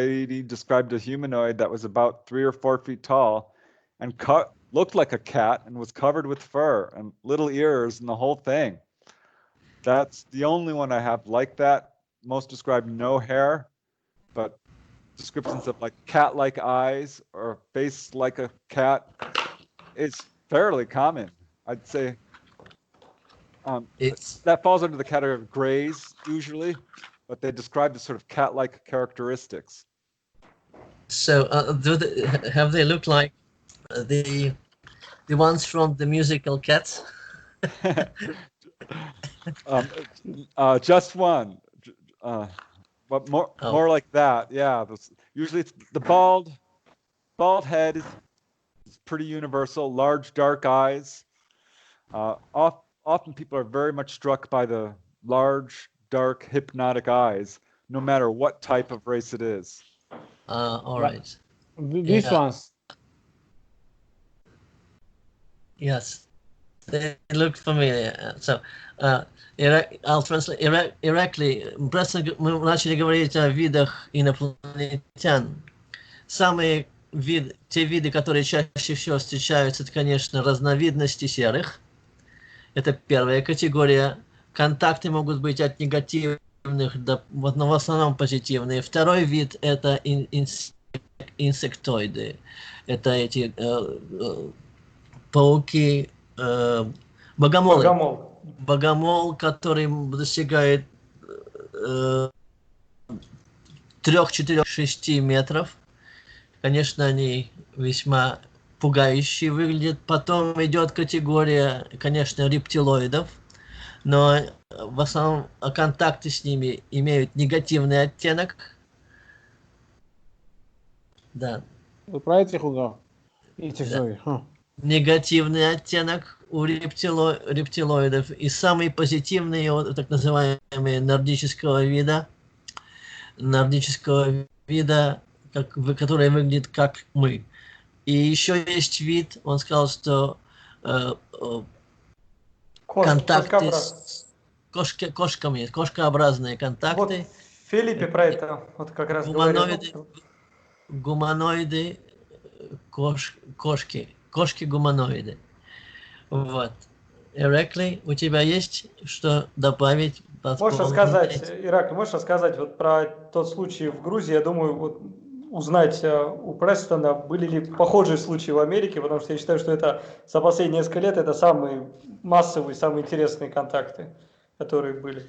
he described a humanoid that was about 3 or 4 feet tall and looked like a cat and was covered with fur and little ears and the whole thing. That's the only one I have like that. Most describe no hair, but descriptions of like cat-like eyes or face like a cat is fairly common. I'd say that falls under the category of grays usually, but they describe the sort of cat-like characteristics. So have they looked like the ones from the musical Cats? Just one, but more like that. Yeah, usually it's the bald head is pretty universal. Large dark eyes. Often people are very much struck by the large dark hypnotic eyes, no matter what type of race it is. All right. These ones. Yes, they look familiar. So, I'll translate. Эрекле, просто мы начали говорить о видах инопланетян. Те виды, которые чаще всего встречаются, это, конечно, разновидности серых. Это первая категория. Контакты могут быть от негативных до, но в основном позитивные. Второй вид – это инсектоиды. Это эти пауки, богомолы. Богомол, который достигает 3, 4, 6 метров. Конечно, они весьма пугающие выглядят. Потом идет категория, конечно, рептилоидов, но в основном контакты с ними имеют негативный оттенок. Да. Вы про этих негативный оттенок у рептилоидов. И самый позитивный, так называемый нордического вида, который выглядит как мы. И еще есть вид, он сказал, что контакты с кошками, кошкообразные контакты. Вот Филиппе про это вот как раз гуманоиды, кошки-гуманоиды. Вот. Эрекле, у тебя есть что добавить? Можешь рассказать, Эрекле, можешь рассказать вот про тот случай в Грузии? Я думаю, вот узнать у Престона, были ли похожие случаи в Америке, потому что я считаю, что это за последние несколько лет это самые массовые, самые интересные контакты, которые были.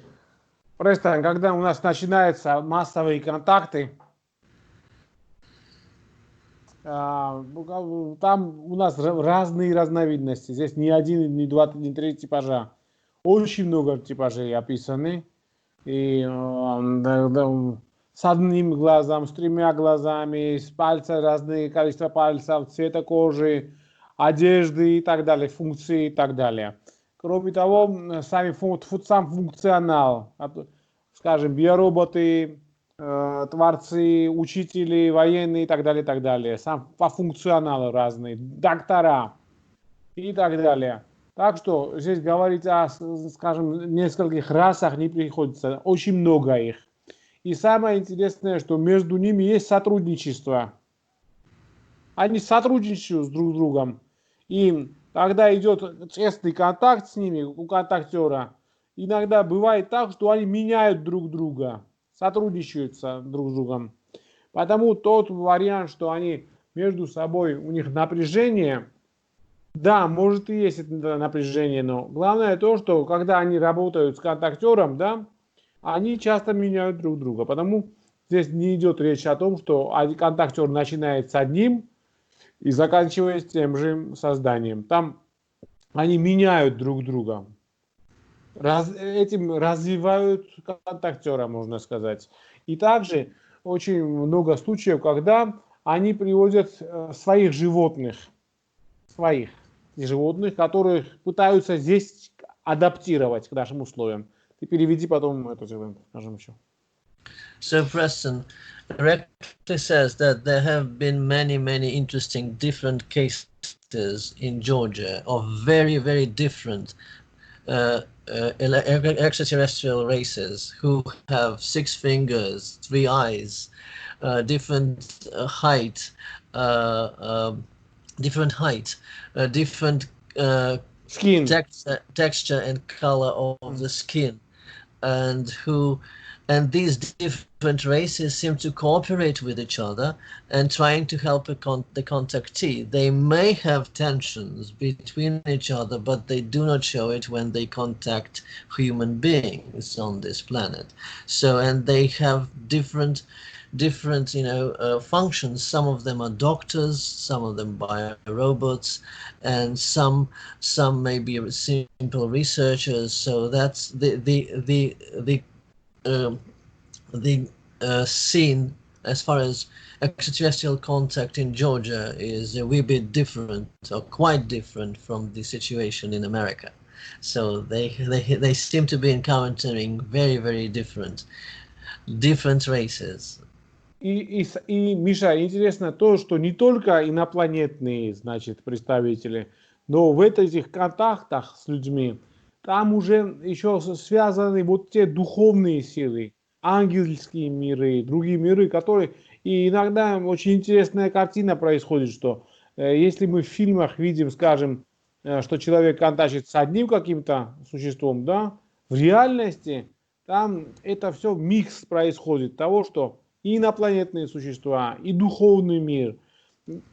Престон, когда у нас начинаются массовые контакты, там у нас разные разновидности. Здесь не один, не два, не три типажа. Очень много типажей описаны. И с одним глазом, с 3 глазами, с пальца, разные количество пальцев, цвета кожи, одежды и так далее, функции и так далее. Кроме того, сам функционал, скажем, биороботы, творцы, учители, военные и так далее, и так далее. Сам по функционалу разные, доктора и так далее. Так что здесь говорить о, скажем, нескольких расах не приходится, очень много их. И самое интересное, что между ними есть сотрудничество. Они сотрудничают друг с другом. И когда идет честный контакт с ними, у контактера, иногда бывает так, что они меняют друг друга, сотрудничаются друг с другом. Потому тот вариант, что они между собой, у них напряжение, да, может и есть это напряжение, но главное то, что когда они работают с контактером, да, они часто меняют друг друга. Потому здесь не идет речь о том, что контактер начинает с одним и заканчивает тем же созданием. Там они меняют друг друга. Этим развивают контактера, можно сказать. И также очень много случаев, когда они приводят своих животных, которых пытаются здесь адаптировать к нашим условиям. Ты переведи, потом это скажем еще. So Preston, Erekle says that there have been many interesting different cases in Georgia of very, very different extraterrestrial races who have 6 fingers, 3 eyes, different height, different height, different Skin. texture and color of the skin, and these different races seem to cooperate with each other and trying to help the contactee. They may have tensions between each other, but they do not show it when they contact human beings on this planet. So, and they have different functions. Some of them are doctors, some of them bio-robots, and some may be simple researchers. So that's the scene as far as extraterrestrial contact in Georgia is a wee bit different, or quite different from the situation in America. So they seem to be encountering very, very different races. И, Миша, интересно то, что не только инопланетные, значит, представители, но в этих контактах с людьми, там уже еще связаны вот те духовные силы, ангельские миры, другие миры, которые... И иногда очень интересная картина происходит, что если мы в фильмах видим, скажем, что человек контактирует с одним каким-то существом, да, в реальности там это все микс происходит того, что и инопланетные существа, и духовный мир,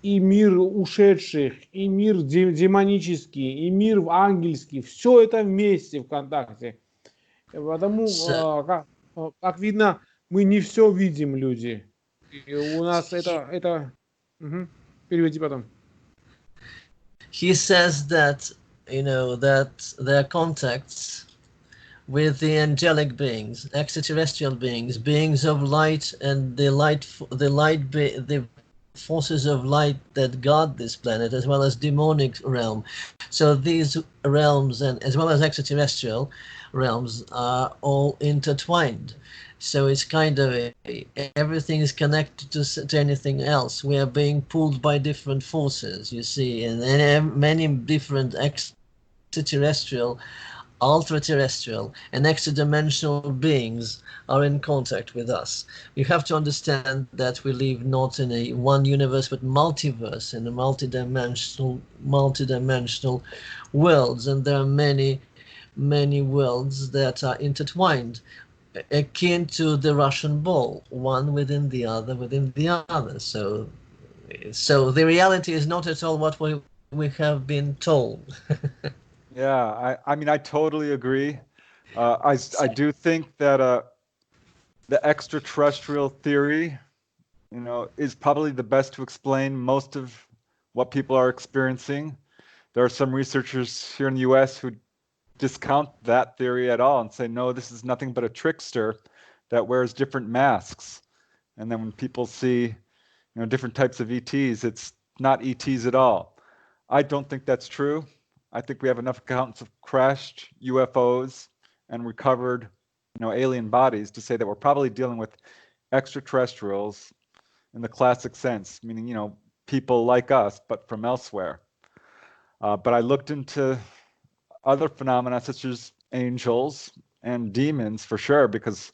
и мир ушедших, и мир демонический, и мир ангельский, все это вместе в контакте. Потому, как видно, мы не все видим, люди. И у нас это... Переведи потом. He says that, that their contacts with the angelic beings, extraterrestrial beings of light, and the forces of light that guard this planet, as well as demonic realm. So these realms, and as well as extraterrestrial realms, are all intertwined. So it's kind of everything is connected to anything else. We are being pulled by different forces, you see, and many different extraterrestrial, ultra-terrestrial, and extra-dimensional beings are in contact with us. You have to understand that we live not in a one universe, but multiverse, in a multidimensional worlds, and there are many worlds that are intertwined, akin to the Russian ball, one within the other. So the reality is not at all what we have been told. Yeah, I mean, I totally agree. I do think that the extraterrestrial theory, is probably the best to explain most of what people are experiencing. There are some researchers here in the U.S. who discount that theory at all and say, no, this is nothing but a trickster that wears different masks. And then when people see, different types of ETs, it's not ETs at all. I don't think that's true. I think we have enough accounts of crashed UFOs and recovered, alien bodies to say that we're probably dealing with extraterrestrials in the classic sense, meaning, people like us, but from elsewhere. But I looked into other phenomena such as angels and demons for sure, because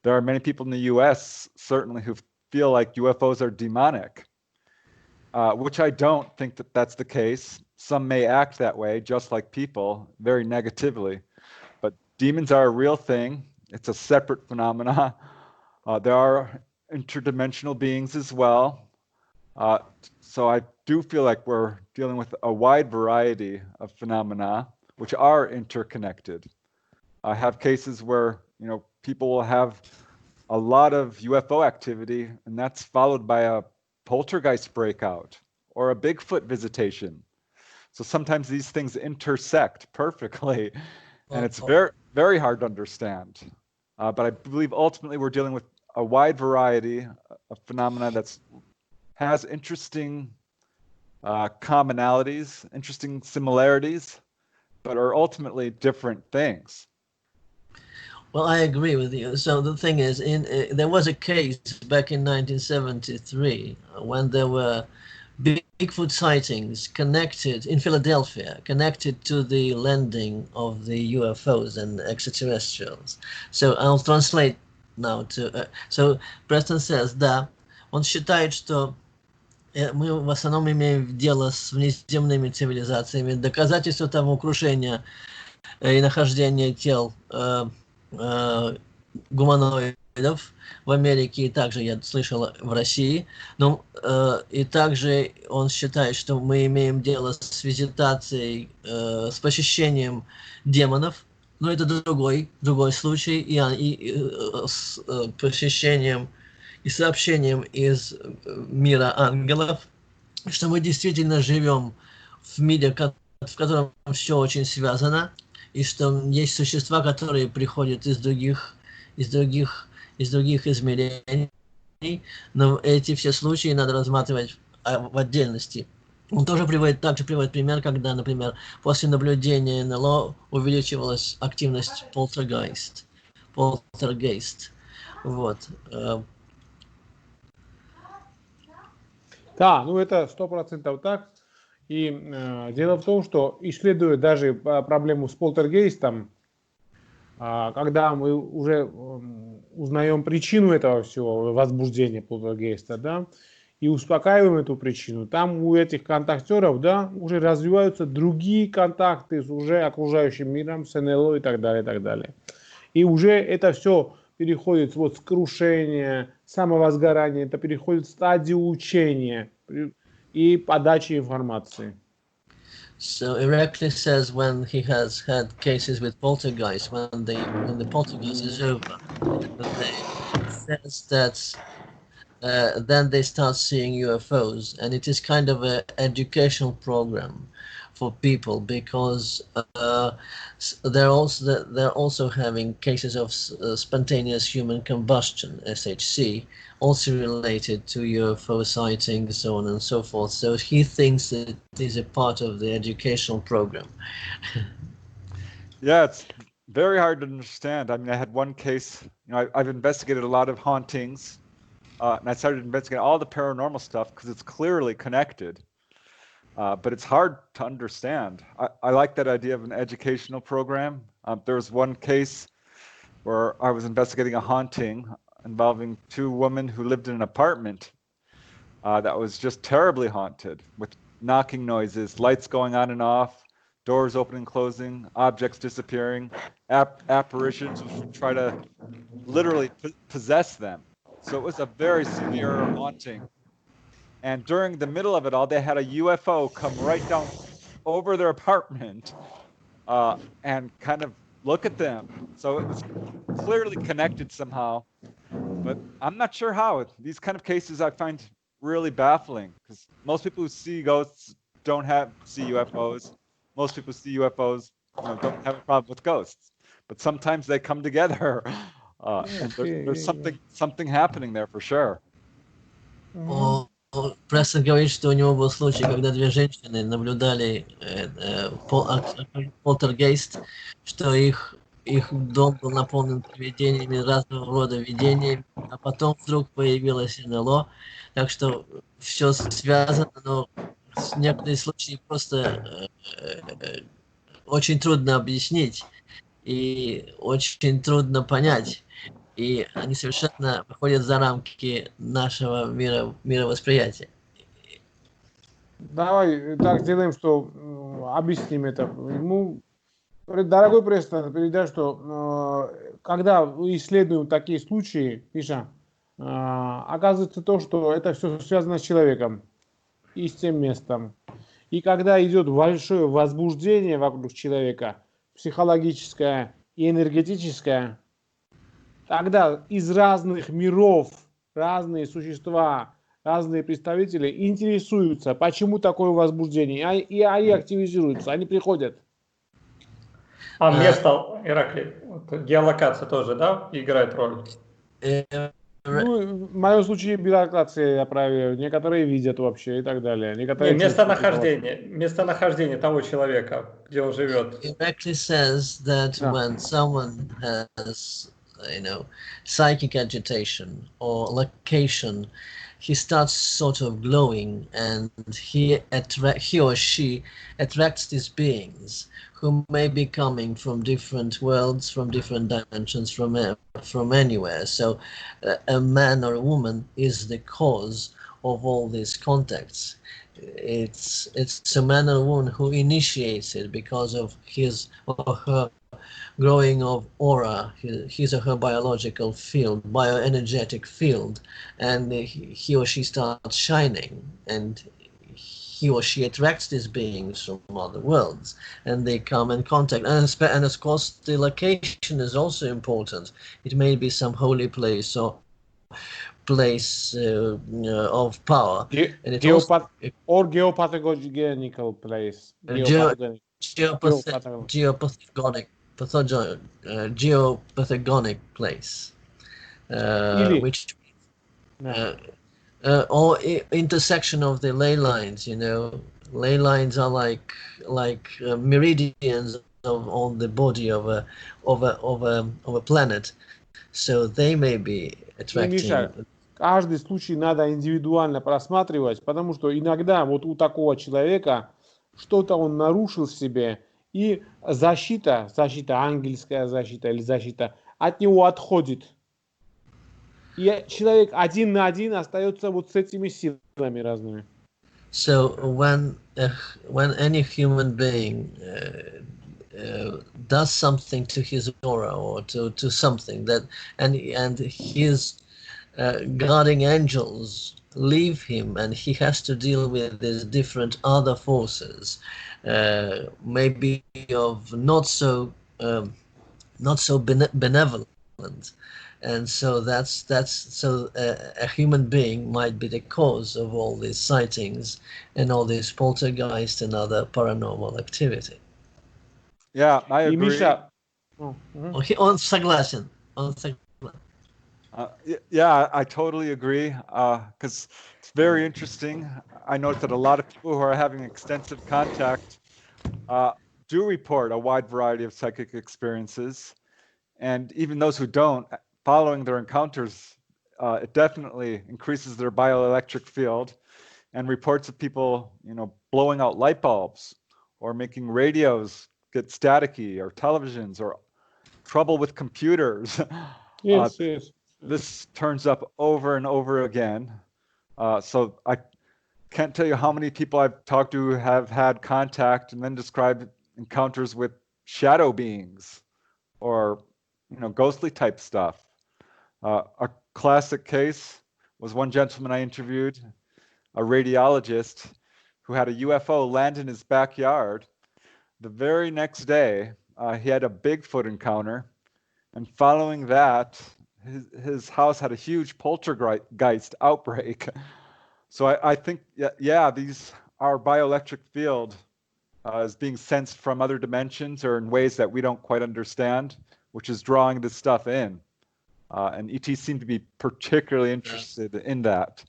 there are many people in the US certainly who feel like UFOs are demonic, which I don't think that that's the case. Some may act that way, just like people, very negatively. But demons are a real thing. It's a separate phenomena. There are interdimensional beings as well. So I do feel like we're dealing with a wide variety of phenomena which are interconnected. I have cases where, people will have a lot of UFO activity, and that's followed by a poltergeist breakout or a Bigfoot visitation. So sometimes these things intersect perfectly, and it's very, very hard to understand. But I believe ultimately we're dealing with a wide variety of phenomena that has interesting commonalities, interesting similarities, but are ultimately different things. Well, I agree with you. So the thing is, there was a case back in 1973 when there were Bigfoot sightings connected in Philadelphia, connected to the landing of the UFOs and extraterrestrials. So I'll translate now to. So Preston says that Он считает, что мы в основном имеем дело с внеземными цивилизациями. Доказательства тому крушения и нахождения тел гуманоидов в Америке, и также, я слышал, в России. Но, и также он считает, что мы имеем дело с визитацией, с посещением демонов. Но это другой случай, и с посещением и сообщением из мира ангелов, что мы действительно живем в мире, в котором все очень связано, и что есть существа, которые приходят из других измерений, но эти все случаи надо рассматривать в отдельности. Он также приводит пример, когда, например, после наблюдения НЛО увеличивалась активность полтергейст. Вот. Да, ну это 100% так. И дело в том, что исследуя даже проблему с полтергейстом, когда мы уже узнаем причину этого всего, возбуждения полтергейста, да, и успокаиваем эту причину, там у этих контактеров, да, уже развиваются другие контакты с уже окружающим миром, с НЛО и так далее, и так далее. И уже это все переходит вот с крушения, самовозгорания, это переходит в стадию учения и подачи информации. So Erekle says when he has had cases with poltergeist, when the poltergeist is over, says that then they start seeing UFOs, and it is kind of an educational program for people, because they're also having cases of spontaneous human combustion, SHC, also related to UFO sightings, so on and so forth. So he thinks that it is a part of the educational program. Yeah, it's very hard to understand. I mean, I had one case, I've investigated a lot of hauntings, and I started investigating all the paranormal stuff because it's clearly connected. But it's hard to understand. I like that idea of an educational program. There was one case where I was investigating a haunting involving two women who lived in an apartment that was just terribly haunted, with knocking noises, lights going on and off, doors opening and closing, objects disappearing, apparitions which would try to literally possess them. So it was a very severe haunting. And during the middle of it all, they had a UFO come right down over their apartment and kind of look at them. So it was clearly connected somehow, but I'm not sure how. These kind of cases I find really baffling, because most people who see ghosts don't see UFOs. Most people see UFOs, don't have a problem with ghosts, but sometimes they come together, and there's something happening there for sure. Прессон говорит, что у него был случай, когда две женщины наблюдали полтергейст, что их дом был наполнен привидениями, разного рода видениями, а потом вдруг появилось НЛО, так что все связано, но некоторые случаи просто очень трудно объяснить и очень трудно понять. И они совершенно выходят за рамки нашего мировосприятия. Давай так сделаем, что объясним это ему. Дорогой Престон, передай, что когда исследуем такие случаи, Миша, оказывается то, что это все связано с человеком и с тем местом. И когда идет большое возбуждение вокруг человека, психологическое и энергетическое, тогда из разных миров разные существа, разные представители интересуются, почему такое возбуждение, и они активизируются, они приходят. А место, Эрекле, геолокация тоже, да, играет роль? Ну, в моем случае биолокация, я проверяю, некоторые видят вообще и так далее. Некоторые местонахождение того человека, где он живет. Erekle says that when someone has psychic agitation or location, he starts sort of glowing, and he or she attracts these beings who may be coming from different worlds, from different dimensions, from anywhere. So a man or a woman is the cause of all these contacts. It's a man or woman who initiates it because of his or her growing of aura, his or her biological field, bioenergetic field, and he or she starts shining, and he or she attracts these beings from other worlds, and they come in contact. And of course, the location is also important. It may be some holy place or place of power, and it also or geopathogenical place. Geopathogonic place, which or intersection of the ley lines. Ley lines are like meridians on the body of a planet, so they may be attracting. Миша, каждый случай надо индивидуально просматривать, потому что иногда вот у такого человека что-то он нарушил в себе, и защита, ангельская защита или защита, от него отходит. И человек один на один остается вот с этими силами разными. So when any human being does something to his aura or to something that and his guarding angels leave him, and he has to deal with these different other forces, maybe of not so benevolent, and so that's so a human being might be the cause of all these sightings and all this poltergeist and other paranormal activity. Yeah, I agree. Он согласен. Yeah, I totally agree, because it's very interesting. I note that a lot of people who are having extensive contact do report a wide variety of psychic experiences, and even those who don't, following their encounters, it definitely increases their bioelectric field, and reports of people, blowing out light bulbs or making radios get staticky, or televisions, or trouble with computers. Yes. This turns up over and over again. So I can't tell you how many people I've talked to have had contact and then described encounters with shadow beings or, ghostly type stuff. A classic case was one gentleman I interviewed, a radiologist, who had a UFO land in his backyard. The very next day, he had a Bigfoot encounter, and following that, his house had a huge poltergeist outbreak. So I think, these our bioelectric field is being sensed from other dimensions or in ways that we don't quite understand, which is drawing this stuff in. And ET seemed to be particularly interested in that.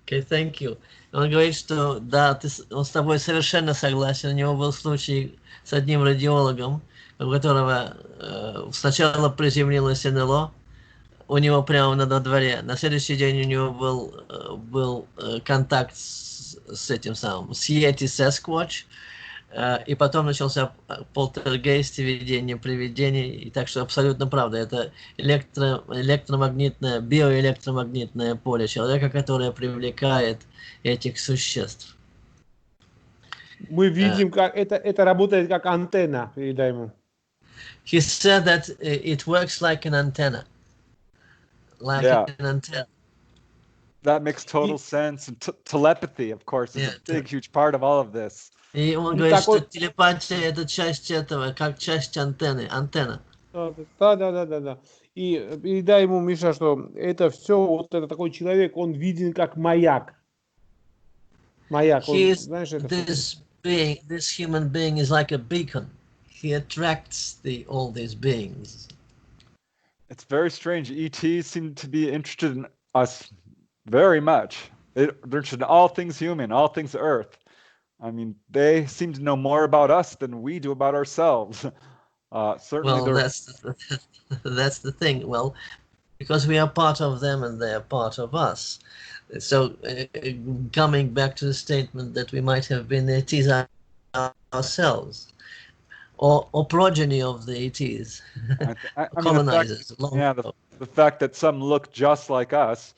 Okay, thank you. Он говорит, что да, он с тобой совершенно согласен. У него был случай с одним радиологом, у которого сначала приземлилось НЛО, у него прямо на дворе. На следующий день у него был контакт с этим самым, с Yeti Sasquatch, и потом начался полтергейст, видение привидений, и так что абсолютно правда. Это электромагнитное, биоэлектромагнитное поле человека, которое привлекает этих существ. Мы видим, как это работает как антенна, передай ему. He said that it works like an antenna. An antenna. That makes total sense. And telepathy, of course, is a big, huge part of all of this. И он говорит, что телепатия — это часть этого, как часть антенны, антенна. Да. И передай ему, Миша, что это все, вот это такой человек, он виден как маяк. Маяк, знаешь, это this human being is like a beacon. He attracts all these beings. It's very strange. ETs seem to be interested in us very much. They're interested in all things human, all things Earth. I mean, they seem to know more about us than we do about ourselves. Certainly. Well, that's the thing. Well, because we are part of them and they are part of us. So coming back to the statement that we might have been ETs ourselves, or progeny of the ETs, colonizers. The fact that some look just like us,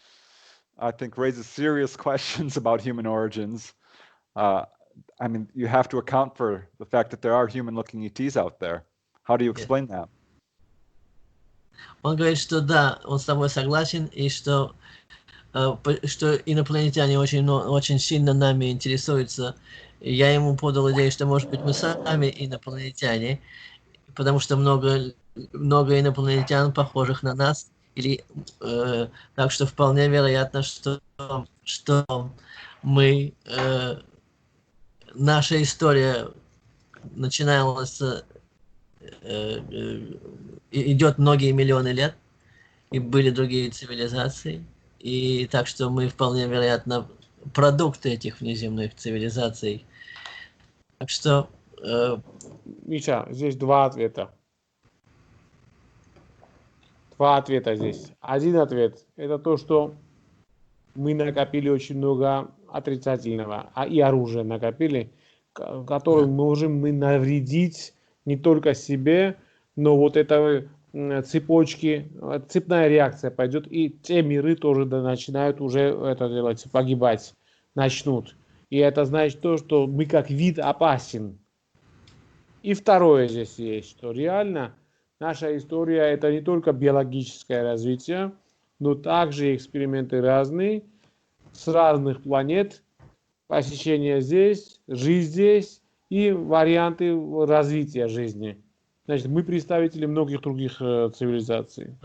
I think, raises serious questions about human origins. I mean, you have to account for the fact that there are human-looking ETs out there. How do you explain that? Он говорит, что да, он с тобой согласен, и что инопланетяне очень сильно нами интересуются. И я ему подал идею, что, может быть, мы сами инопланетяне, потому что много инопланетян, похожих на нас, или так что вполне вероятно, что мы, наша история начиналась, идет многие миллионы лет, и были другие цивилизации, и так что мы вполне вероятно продукты этих внеземных цивилизаций. Так что... Миша, здесь два ответа. Два ответа здесь. Один ответ – это то, что мы накопили очень много отрицательного, и оружия накопили, которым можем мы навредить не только себе, но вот это цепочки, цепная реакция пойдет, и те миры тоже начинают уже это делать, погибать, начнут. И это значит то, что мы как вид опасен. И второе здесь есть, что реально наша история это не только биологическое развитие, но также эксперименты разные, с разных планет, посещение здесь, жизнь здесь и варианты развития жизни. Значит, мы представители многих других цивилизаций.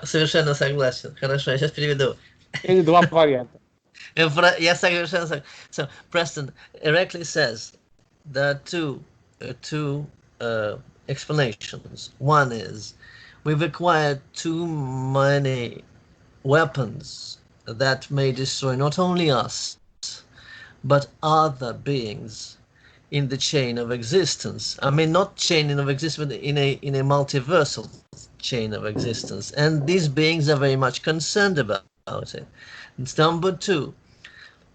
Совершенно согласен. Хорошо, я сейчас переведу. Эти два варианта. Я совершенно согласен. So, Preston, Erekle says there are two explanations. One is we've acquired too many weapons that may destroy not only us, but other beings in the chain of existence. I mean, not chain of existence, but in a multiversal chain of existence. And these beings are very much concerned about it. And number two,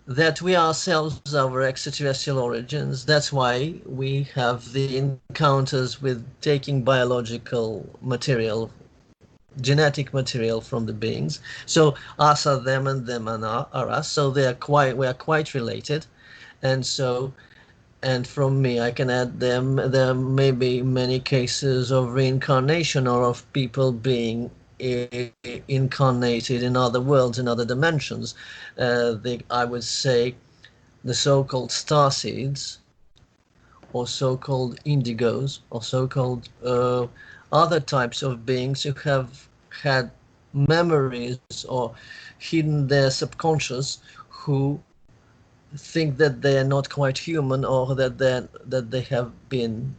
that we ourselves are our extraterrestrial origins. That's why we have the encounters with taking biological material, genetic material from the beings. So us are them and them are us. So we are quite related. And from me, I can add there may be many cases of reincarnation or of people being incarnated in other worlds, in other dimensions. I would say the so-called starseeds, or so-called indigos, or so-called other types of beings who have had memories or hidden their subconscious, who think that they are not quite human, or that they have been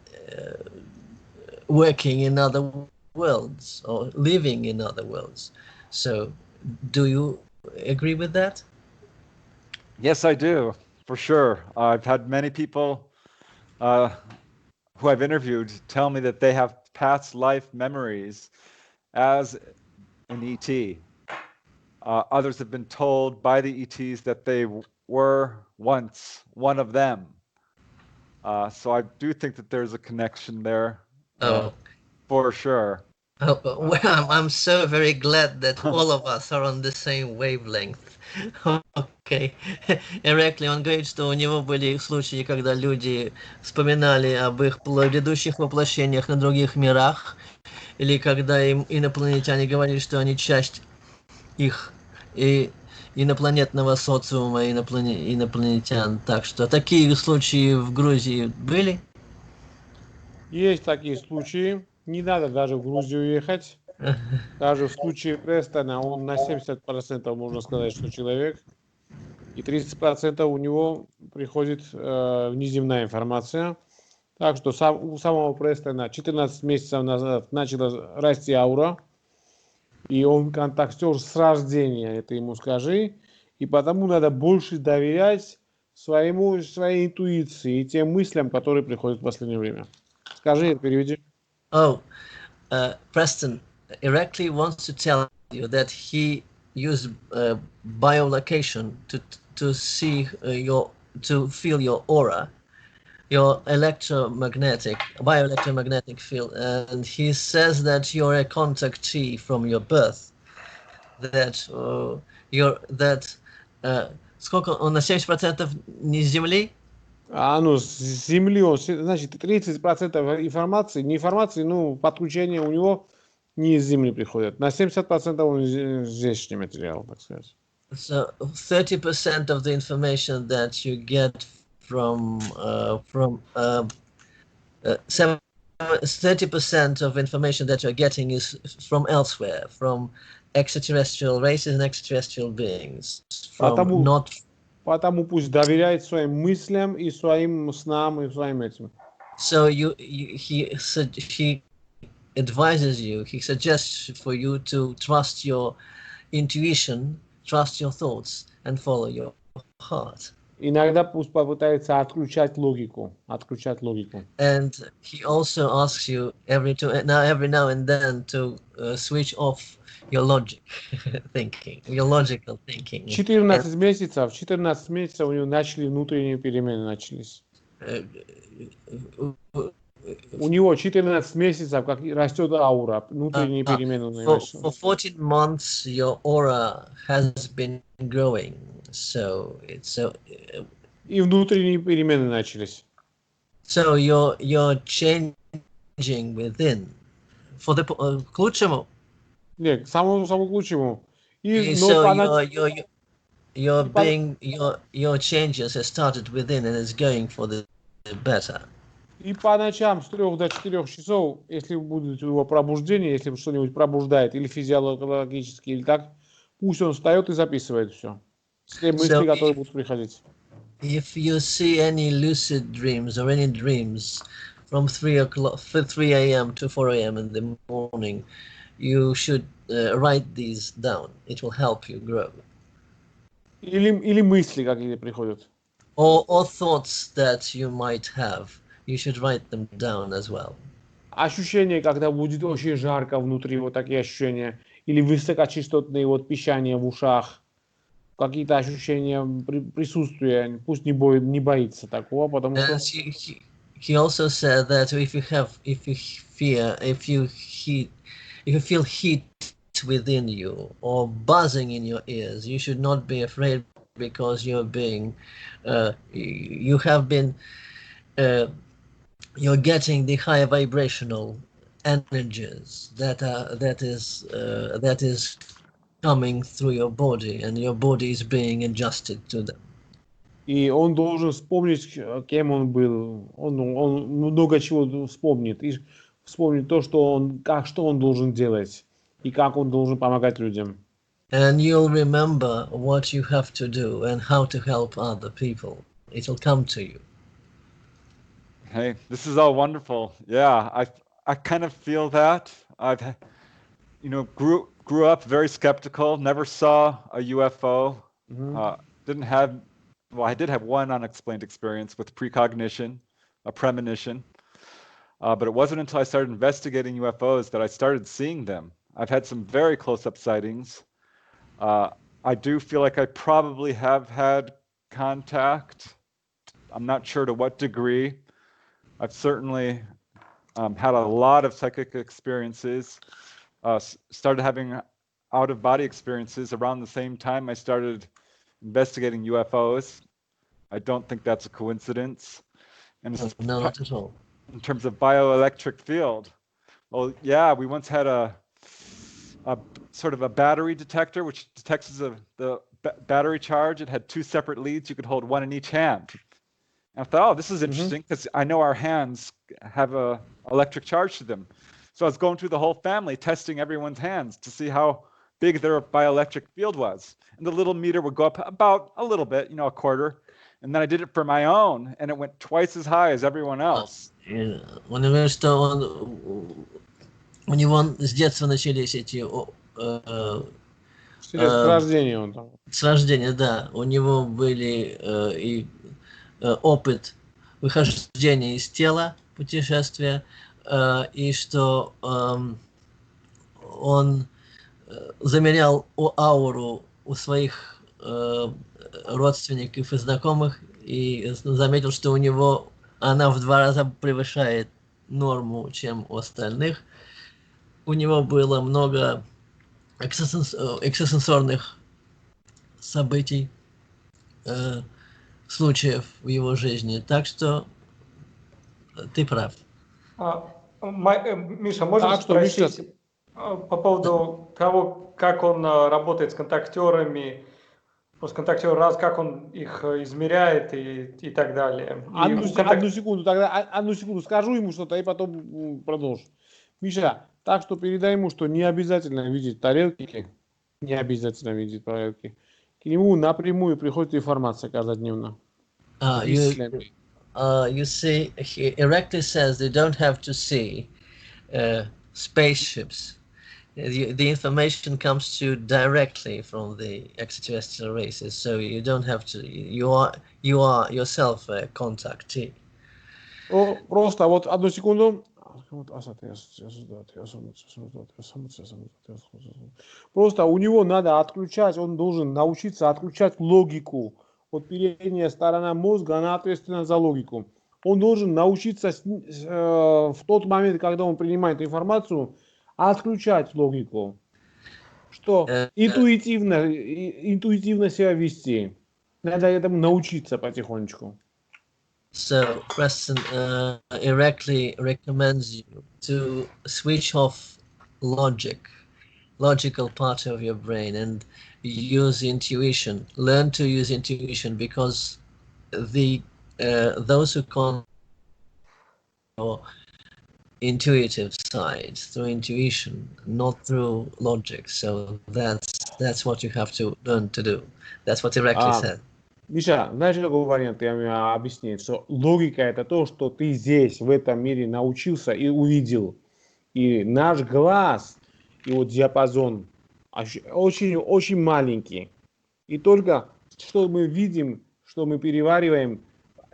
working in other worlds or living in other worlds. So, do you agree with that? Yes, I do, for sure. I've had many people who I've interviewed tell me that they have past life memories as an ET. Others have been told by the ETs that they were once one of them. So I do think that there's a connection there, for sure. Well, I'm so very glad that all of us are on the same wavelength. Okay. Эрекле, он говорит, что у него были случаи, когда люди вспоминали об их предыдущих воплощениях на других мирах, или когда им инопланетяне говорили, что они часть их и инопланетного социума, инопланетян. Так что такие случаи в Грузии были? Есть такие случаи. Не надо даже в Грузию ехать. Даже в случае Престона он на 70% можно сказать, что человек. И 30% у него приходит внеземная информация. Так что у самого Престона 14 месяцев назад начала расти аура. И он контактер с рождения, это ему скажи. И потому надо больше доверять своей интуиции и тем мыслям, которые приходят в последнее время. Скажи, переведи. Preston, Erekle wants to tell you that he used biolocation to see to feel your aura, your bioelectromagnetic field, and he says that you're a contactee from your birth, that сколько он на 70% не с Земли? С Земли, значит, 30% информации, подключение у него не из Земли приходит. На 70% он здешний материал, так сказать. So 30% of the information that you get from 30% of information that you're getting is from elsewhere, from extraterrestrial races and extraterrestrial beings. Потому пусть доверяет своим мыслям и своим снам и своим этим. So he advises you, he suggests for you to trust your intuition, trust your thoughts, and follow your heart. Иногда пусть попытается отключать логику. And he also asks you every now and then to switch off your logic thinking, your logical thinking. 14 месяцев у него внутренние перемены начались. У него 14 месяцев, как растет аура, внутренние перемены. For 14 months, your aura has been growing, so it's и внутренние перемены начались. So you're changing within, for the к лучшему. Нет, самому к лучшему. So your changes have started within and is going for the better. И по ночам с 3 до 4 часов, если будет его пробуждение, если что-нибудь пробуждает, или физиологически, или так, пусть он встает и записывает все. Все мысли, которые будут приходить. If you see any lucid dreams or any dreams from 3 a.m. to 4 a.m. in the morning, you should write these down. It will help you grow. Или мысли какие-то приходят. Or thoughts that you might have. You should write them down as well. Ощущение, когда будет очень жарко внутри, вот такие ощущения. Или высокочастотные пищания в ушах. Какие-то ощущения присутствия. Пусть не боится такого, потому что... He also said that if you feel heat within you or buzzing in your ears, you should not be afraid, because you're getting the higher vibrational energies that is coming through your body, and your body is being adjusted to them. И он должен вспомнить, кем он был. Он много чего вспомнит. И вспомнит то, что он должен делать. И как он должен помогать людям. And you'll remember what you have to do and how to help other people. It'll come to you. Hey, this is all wonderful. Yeah, I kind of feel that. I've, grew up very skeptical. Never saw a UFO. Mm-hmm. I did have one unexplained experience with precognition, a premonition. But it wasn't until I started investigating UFOs that I started seeing them. I've had some very close-up sightings. I do feel like I probably have had contact. I'm not sure to what degree. I've certainly had a lot of psychic experiences. Started having out-of-body experiences around the same time I started investigating UFOs. I don't think that's a coincidence. And no, not at all. In terms of bioelectric field, well, yeah, we once had a sort of a battery detector which detects the battery charge. It had 2 separate leads. You could hold one in each hand. And I thought, this is interesting, because I know our hands have a electric charge to them. So I was going through the whole family, testing everyone's hands to see how big their bioelectric field was. And the little meter would go up about a little bit, a quarter. And then I did it for my own, and it went twice as high as everyone else. У него с детства начались эти... С рождения он там. С рождения, да. У него были опыт выхождения из тела, путешествия, и что он замерял ауру у своих родственников и знакомых и заметил, что у него она в 2 раза превышает норму, чем у остальных. У него было много экстрасенсорных событий, случаев в его жизни. Так что ты прав. Миша, можно спросить по поводу того, как он работает с контактерами, как он их измеряет и так далее. Одну секунду скажу ему что-то и потом продолжу. Миша, так что передай ему, что не обязательно видеть тарелки, не обязательно видеть тарелки. К нему напрямую приходит информация каждодневно. You see, Erekle says they don't have to see spaceships. The information comes to you directly from the extraterrestrial races, so you don't have to. You are yourself a contactee. Просто вот одну секунду. Просто у него надо отключать, он должен научиться отключать логику. Вот передняя сторона мозга, она ответственна за логику. Он должен научиться в тот момент, когда он принимает информацию, отключать логику. Что интуитивно себя вести. Надо этому научиться потихонечку. So, Preston, Erekle recommends you to switch off logical part of your brain and use intuition. Learn to use intuition because those who can't intuitive side through intuition, not through logic. So that's what you have to learn to do. That's what Erekle said. Миша, знаешь, какой вариант я объясню? Что логика это то, что ты здесь, в этом мире научился и увидел. И наш глаз, его диапазон очень маленький. И только что мы видим, что мы перевариваем,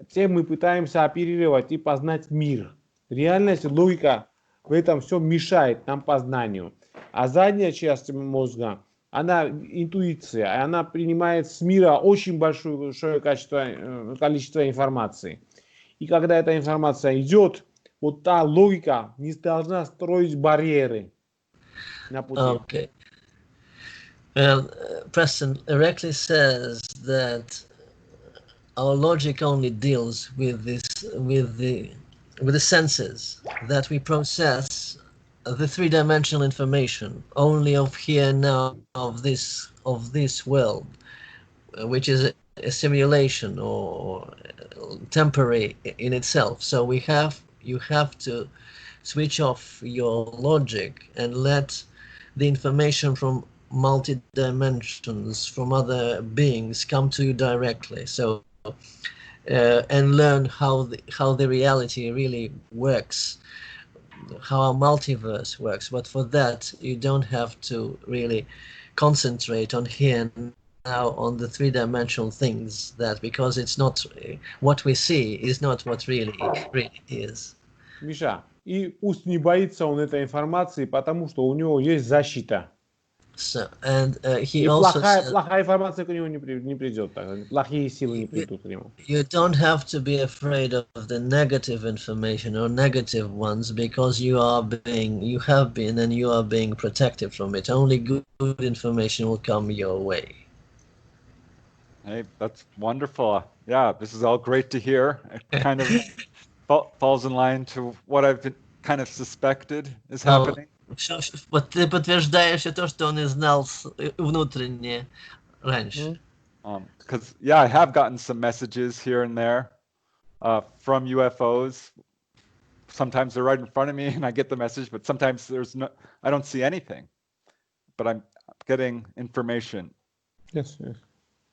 тем мы пытаемся оперировать и познать мир. Реальность, логика в этом все мешает нам познанию. А задняя часть мозга, она интуиция, она принимает с мира очень большое количество информации. И когда эта информация идет, вот та логика не должна строить барьеры на пути. Okay. Preston, Erekle says that our logic only deals with the senses, that we process the 3-dimensional information only of here and now, of this world, which is a simulation or temporary in itself. So you have to switch off your logic and let the information from multi-dimensions, from other beings, come to you directly. So and learn how the reality really works, how our multiverse works. But for that, you don't have to really concentrate on here and now on the 3-dimensional things, because it's not what we see is not what really is. Миша, и пусть не боится он этой информации, потому что у него есть защита. So, and he и also плохая информация к нему не придет, плохие силы не придут к нему. You don't have to be afraid of the negative information or negative ones, because you have been and you are being protected from it. Only good information will come your way. Hey, that's wonderful. Yeah, this is all great to hear. It kind of falls in line to what I've been kind of suspected is happening. Ты подтверждаешь то, что он и знал внутренне раньше. Because I have gotten some messages here and there from UFOs. Sometimes they're right in front of me and I get the message, but sometimes I don't see anything, but I'm getting information. Yes.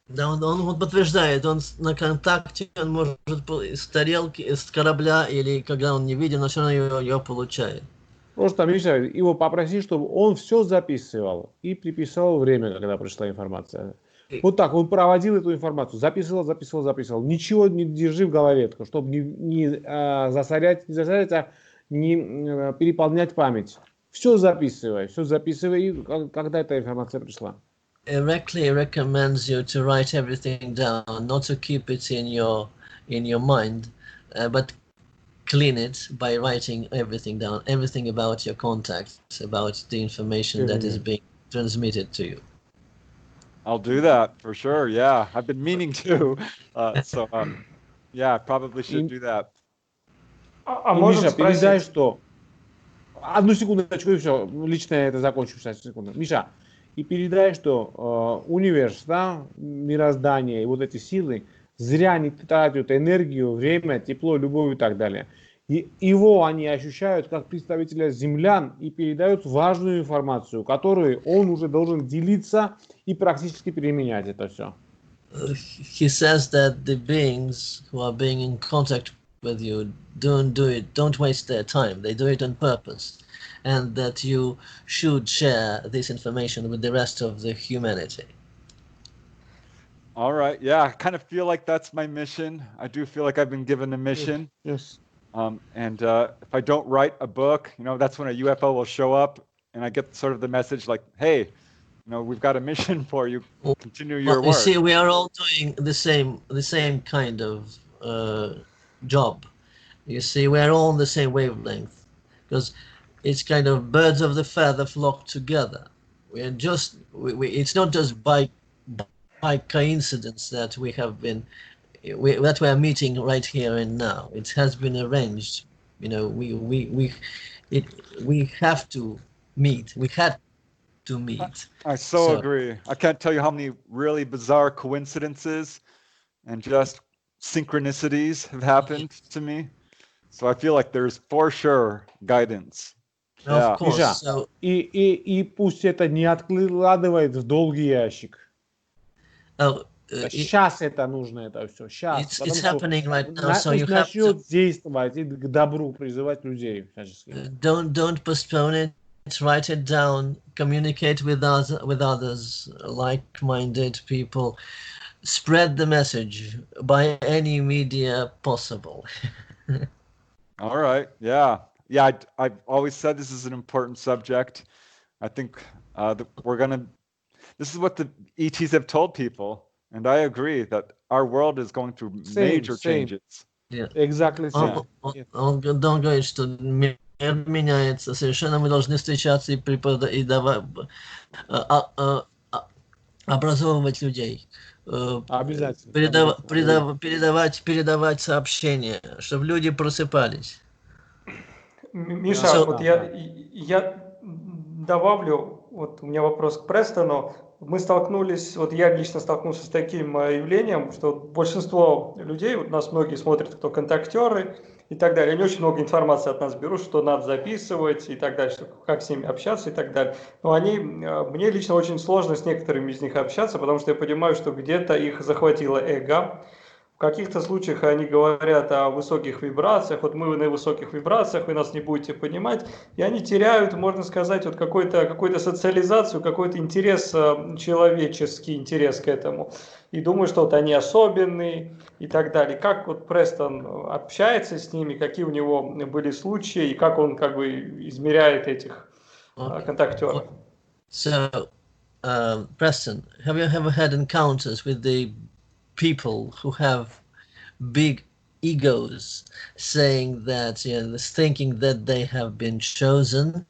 Да, он подтверждает, он на контакте, он может с тарелки, с корабля, или когда он не виден, но все равно ее получает. Просто, Миша, его попроси, чтобы он все записывал и приписал время, когда пришла информация. Вот так, он проводил эту информацию, записывал. Ничего не держи в голове, чтобы не засорять, а не переполнять память. Все записывай. И когда эта информация пришла? Erekle recommends you to write everything down, not to keep it in your mind, but clean it by writing everything down, everything about your contacts, about the information that is being transmitted to you. I'll do that for sure. Yeah, I've been meaning to. Yeah, I probably should do that. А И, можно Миша, передай, спросить? что... Одну секундочку, и все. Лично я это закончу сейчас, секунду. Миша, и передай, что универс, да, мироздание и вот эти силы зря не тратят энергию, время, тепло, любовь и так далее. И его они ощущают как представителя землян и передают важную информацию, которую он уже должен делиться и практически применять это все. He says that the beings who are being in contact with you don't waste their time. They do it on purpose, and that you should share this information with the rest of the humanity. All right. Yeah, I kind of feel like that's my mission. I do feel like I've been given a mission. Yes. If I don't write a book, that's when a UFO will show up, and I get sort of the message like, "Hey, we've got a mission for you. Continue your You work." see, we are all doing the same kind of job. You see, we are all on the same wavelength, because it's kind of birds of the feather flock together. We are just it's not just by coincidence that we have been that we are meeting right here and now. It has been arranged. We have to meet. We had to meet. I so agree. I can't tell you how many really bizarre coincidences and just synchronicities have happened to me. So I feel like there's for sure guidance. Of course. Миша, So, и пусть это не откладывает в долгий ящик. Сейчас это нужно, это все. Сейчас. It's happening right now, so you пусть have to начнет действовать и к добру призывать людей. don't postpone it. Write it down. Communicate with others, like-minded people. Spread the message by any media possible. All right. Yeah. I've always said this is an important subject. I think this is what the ETs have told people, and I agree that our world is going through major changes. Yeah. Exactly same. Он говорит, что мир меняется совершенно, мы должны встречаться и образовывать людей. Обязательно. Передавать сообщения, чтобы люди просыпались. Миша, вот я добавлю, вот у меня вопрос к Престону. Мы столкнулись, вот я лично столкнулся с таким явлением, что большинство людей, вот нас многие смотрят, кто контактеры и так далее, они очень много информации от нас берут, что надо записывать и так далее, как с ними общаться и так далее. Но мне лично очень сложно с некоторыми из них общаться, потому что я понимаю, что где-то их захватило эго. В каких-то случаях они говорят о высоких вибрациях, вот мы на высоких вибрациях, вы нас не будете понимать, и они теряют, можно сказать, вот какую-то социализацию, какой-то интерес, человеческий интерес к этому. И думаю, что вот они особенные и так далее. Как вот Престон общается с ними, какие у него были случаи, и как он как бы измеряет этих контактеров. So, Preston, have you ever had encounters with the people who have big egos, saying that, thinking that they have been chosen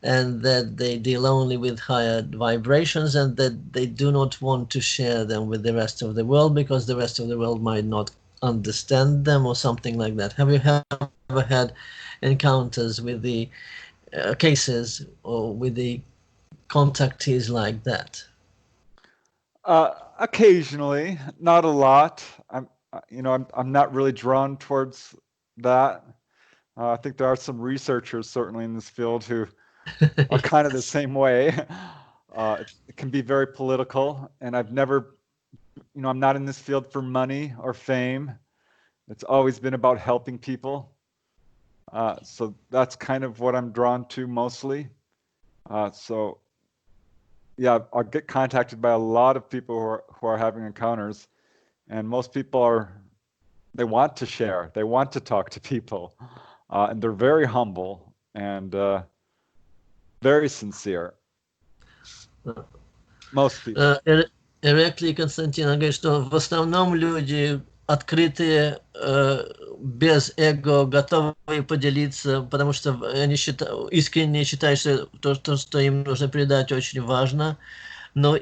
and that they deal only with higher vibrations and that they do not want to share them with the rest of the world because the rest of the world might not understand them or something like that? Have you ever had encounters with the cases or with the contactees like that? Occasionally, not a lot. I'm not really drawn towards that. I think there are some researchers certainly in this field who are kind of the same way. It can be very political, and I've never, I'm not in this field for money or fame. It's always been about helping people. So that's kind of what I'm drawn to mostly. Yeah, I'll get contacted by a lot of people who are having encounters, and most people they want to share, they want to talk to people, and they're very humble, and very sincere. Most people. Эрекле и Константин говорит, что в основном люди открытые, без эго, готовы поделиться, потому что они искренне считают, что то, что им нужно передать, очень важно. Но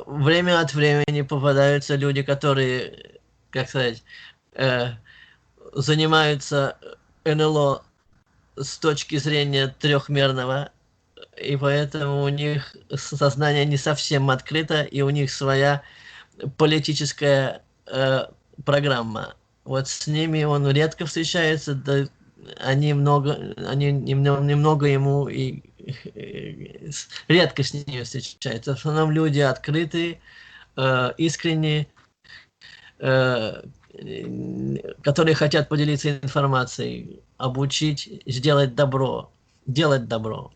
время от времени попадаются люди, которые, как сказать, занимаются НЛО с точки зрения трехмерного, и поэтому у них сознание не совсем открыто, и у них своя политическая программа. Вот с ними он редко встречается, да, они немного ему и редко с ними встречаются. В основном люди открытые, искренние, которые хотят поделиться информацией, обучить, сделать добро, делать добро.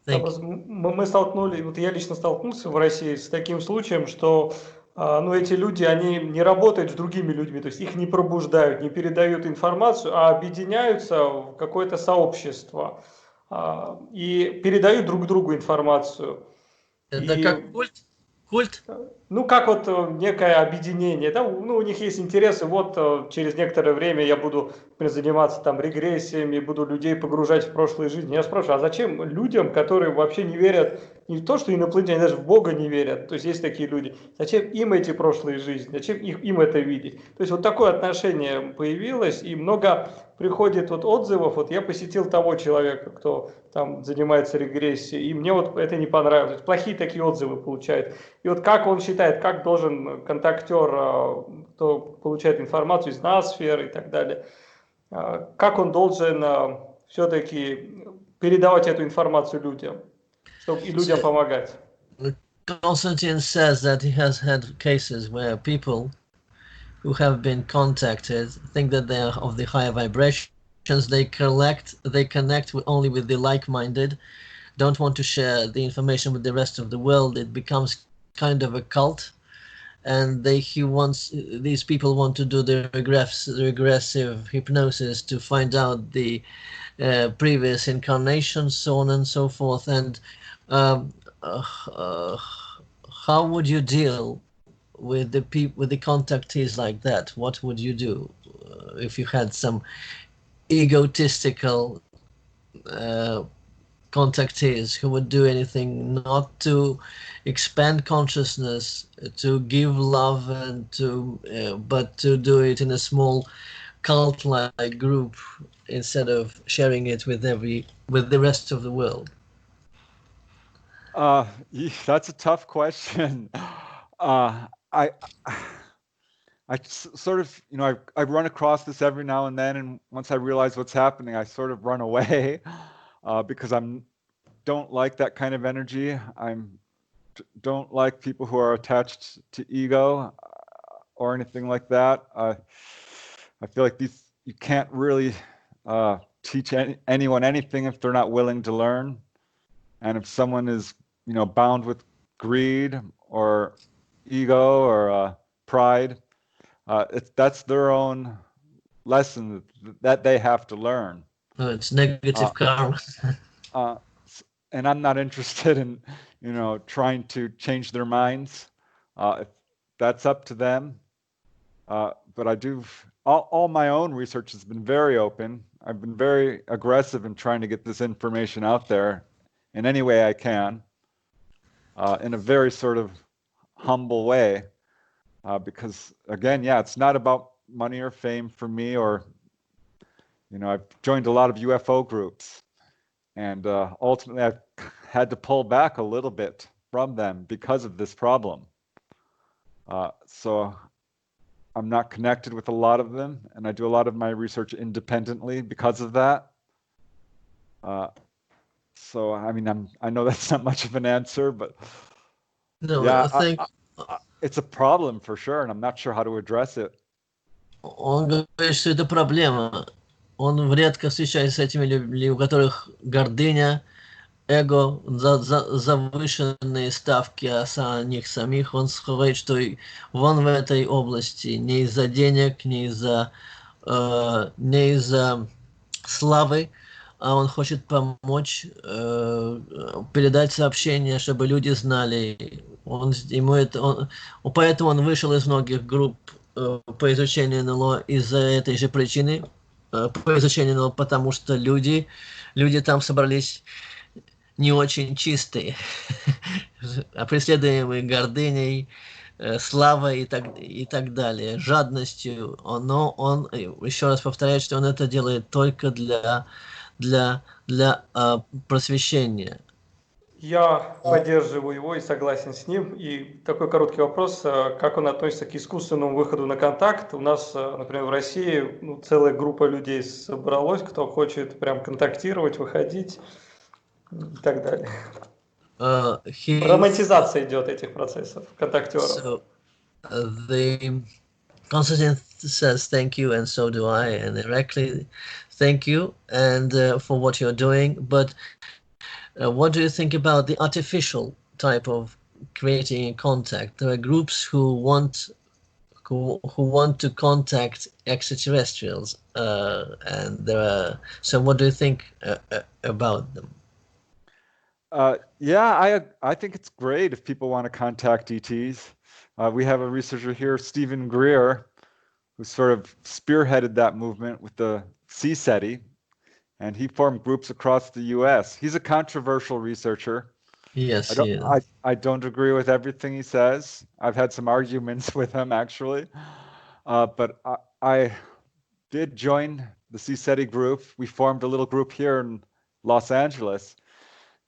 Мы столкнулись, вот я лично столкнулся в России с таким случаем, что эти люди, они не работают с другими людьми, то есть их не пробуждают, не передают информацию, а объединяются в какое-то сообщество и передают друг другу информацию. Это как культ? Культ? Ну, как вот некое объединение. Там, у них есть интересы. Вот через некоторое время я буду заниматься там регрессиями, буду людей погружать в прошлые жизни. Я спрашиваю, а зачем людям, которые вообще не верят не в то, что инопланетяне, даже в Бога не верят, то есть есть такие люди, зачем им эти прошлые жизни, зачем им это видеть? То есть вот такое отношение появилось, и много приходит вот отзывов. Вот я посетил того человека, кто там занимается регрессией, и мне вот это не понравилось. Плохие такие отзывы получают. И вот как он считает, как должен контактер, кто получает информацию из ноосферы и так далее, как он должен все-таки передавать эту информацию людям, чтобы и людям помогать? Constantine says that he has had cases where people who have been contacted think that they are of the higher vibrations. They connect only with the like-minded, don't want to share the information with the rest of the world. It becomes kind of a cult, and these people want to do the regressive hypnosis to find out the previous incarnations, so on and so forth. And how would you deal with the contactees like that? What would you do if you had some egotistical contactees who would do anything not to expand consciousness, to give love, and but to do it in a small cult-like group instead of sharing it with the rest of the world? That's a tough question. I sort of, I run across this every now and then, and once I realize what's happening, I sort of run away because don't like that kind of energy. Don't like people who are attached to ego or anything like that. I feel like you can't really teach anyone anything if they're not willing to learn, and if someone is bound with greed or ego or pride, that's their own lesson that they have to learn. Oh, it's negative karma. And I'm not interested in trying to change their minds. If that's up to them. But I do all my own research has been very open. I've been very aggressive in trying to get this information out there in any way I can, in a very sort of humble way, because again, it's not about money or fame for me, or I've joined a lot of UFO groups, and ultimately I've had to pull back a little bit from them because of this problem. So I'm not connected with a lot of them, and I do a lot of my research independently because of that. So I mean, I know that's not much of an answer, but no, yeah, I think it's a problem for sure, and I'm not sure how to address it. Он говорит, что это проблема. Он редко встречается с этими людьми, у которых гордыня, эго, завышенные ставки о них самих. Он говорит, что вон в этой области не из-за денег, не из-за славы, а он хочет помочь передать сообщение, чтобы люди знали. Поэтому он вышел из многих групп по изучению НЛО из-за этой же причины, по изучению НЛО, потому что люди там собрались не очень чистые, преследуемые гордыней, славой и так далее, жадностью. Но он, еще раз повторяет, что он это делает только для просвещения. Я поддерживаю его и согласен с ним. И такой короткий вопрос, как он относится к искусственному выходу на контакт? У нас, например, в России целая группа людей собралась, кто хочет прям контактировать, выходить и так далее. Романтизация идет этих процессов, контактеров. So, the Constantine says thank you, and so do I, and Erekle, thank you, and for what you're doing. But what do you think about the artificial type of creating a contact? There are groups who want to contact extraterrestrials, and there are. So, what do you think about them? Yeah, I think it's great if people want to contact ETs. We have a researcher here, Stephen Greer, who sort of spearheaded that movement with the U.S.A, and he formed groups across the U.S. He's a controversial researcher. Yes, I don't agree with everything he says. I've had some arguments with him, actually. But I did join the U.S.A group. We formed a little group here in Los Angeles.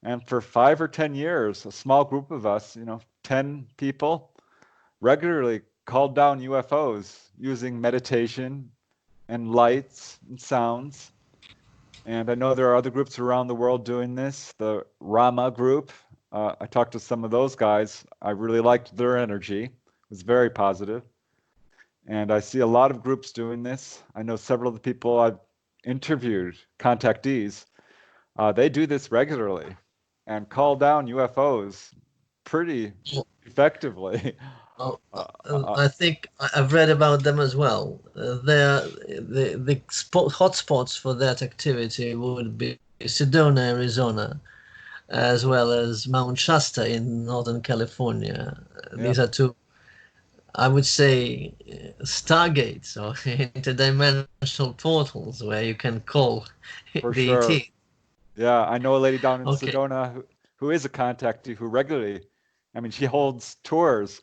And for 5 or 10 years, a small group of us, 10 people, regularly called down UFOs using meditation and lights and sounds. And I know there are other groups around the world doing this. The Rama group, I talked to some of those guys. I really liked their energy. It was very positive. And I see a lot of groups doing this. I know several of the people I've interviewed, contactees, they do this regularly and call down UFOs pretty effectively. I think I've read about them as well. The hotspots for that activity would be Sedona, Arizona, as well as Mount Shasta in Northern California. These are two, I would say, stargates or interdimensional portals where you can call For the sure. ET. Yeah, I know a lady down in Sedona who is a contactee who regularly, she holds tours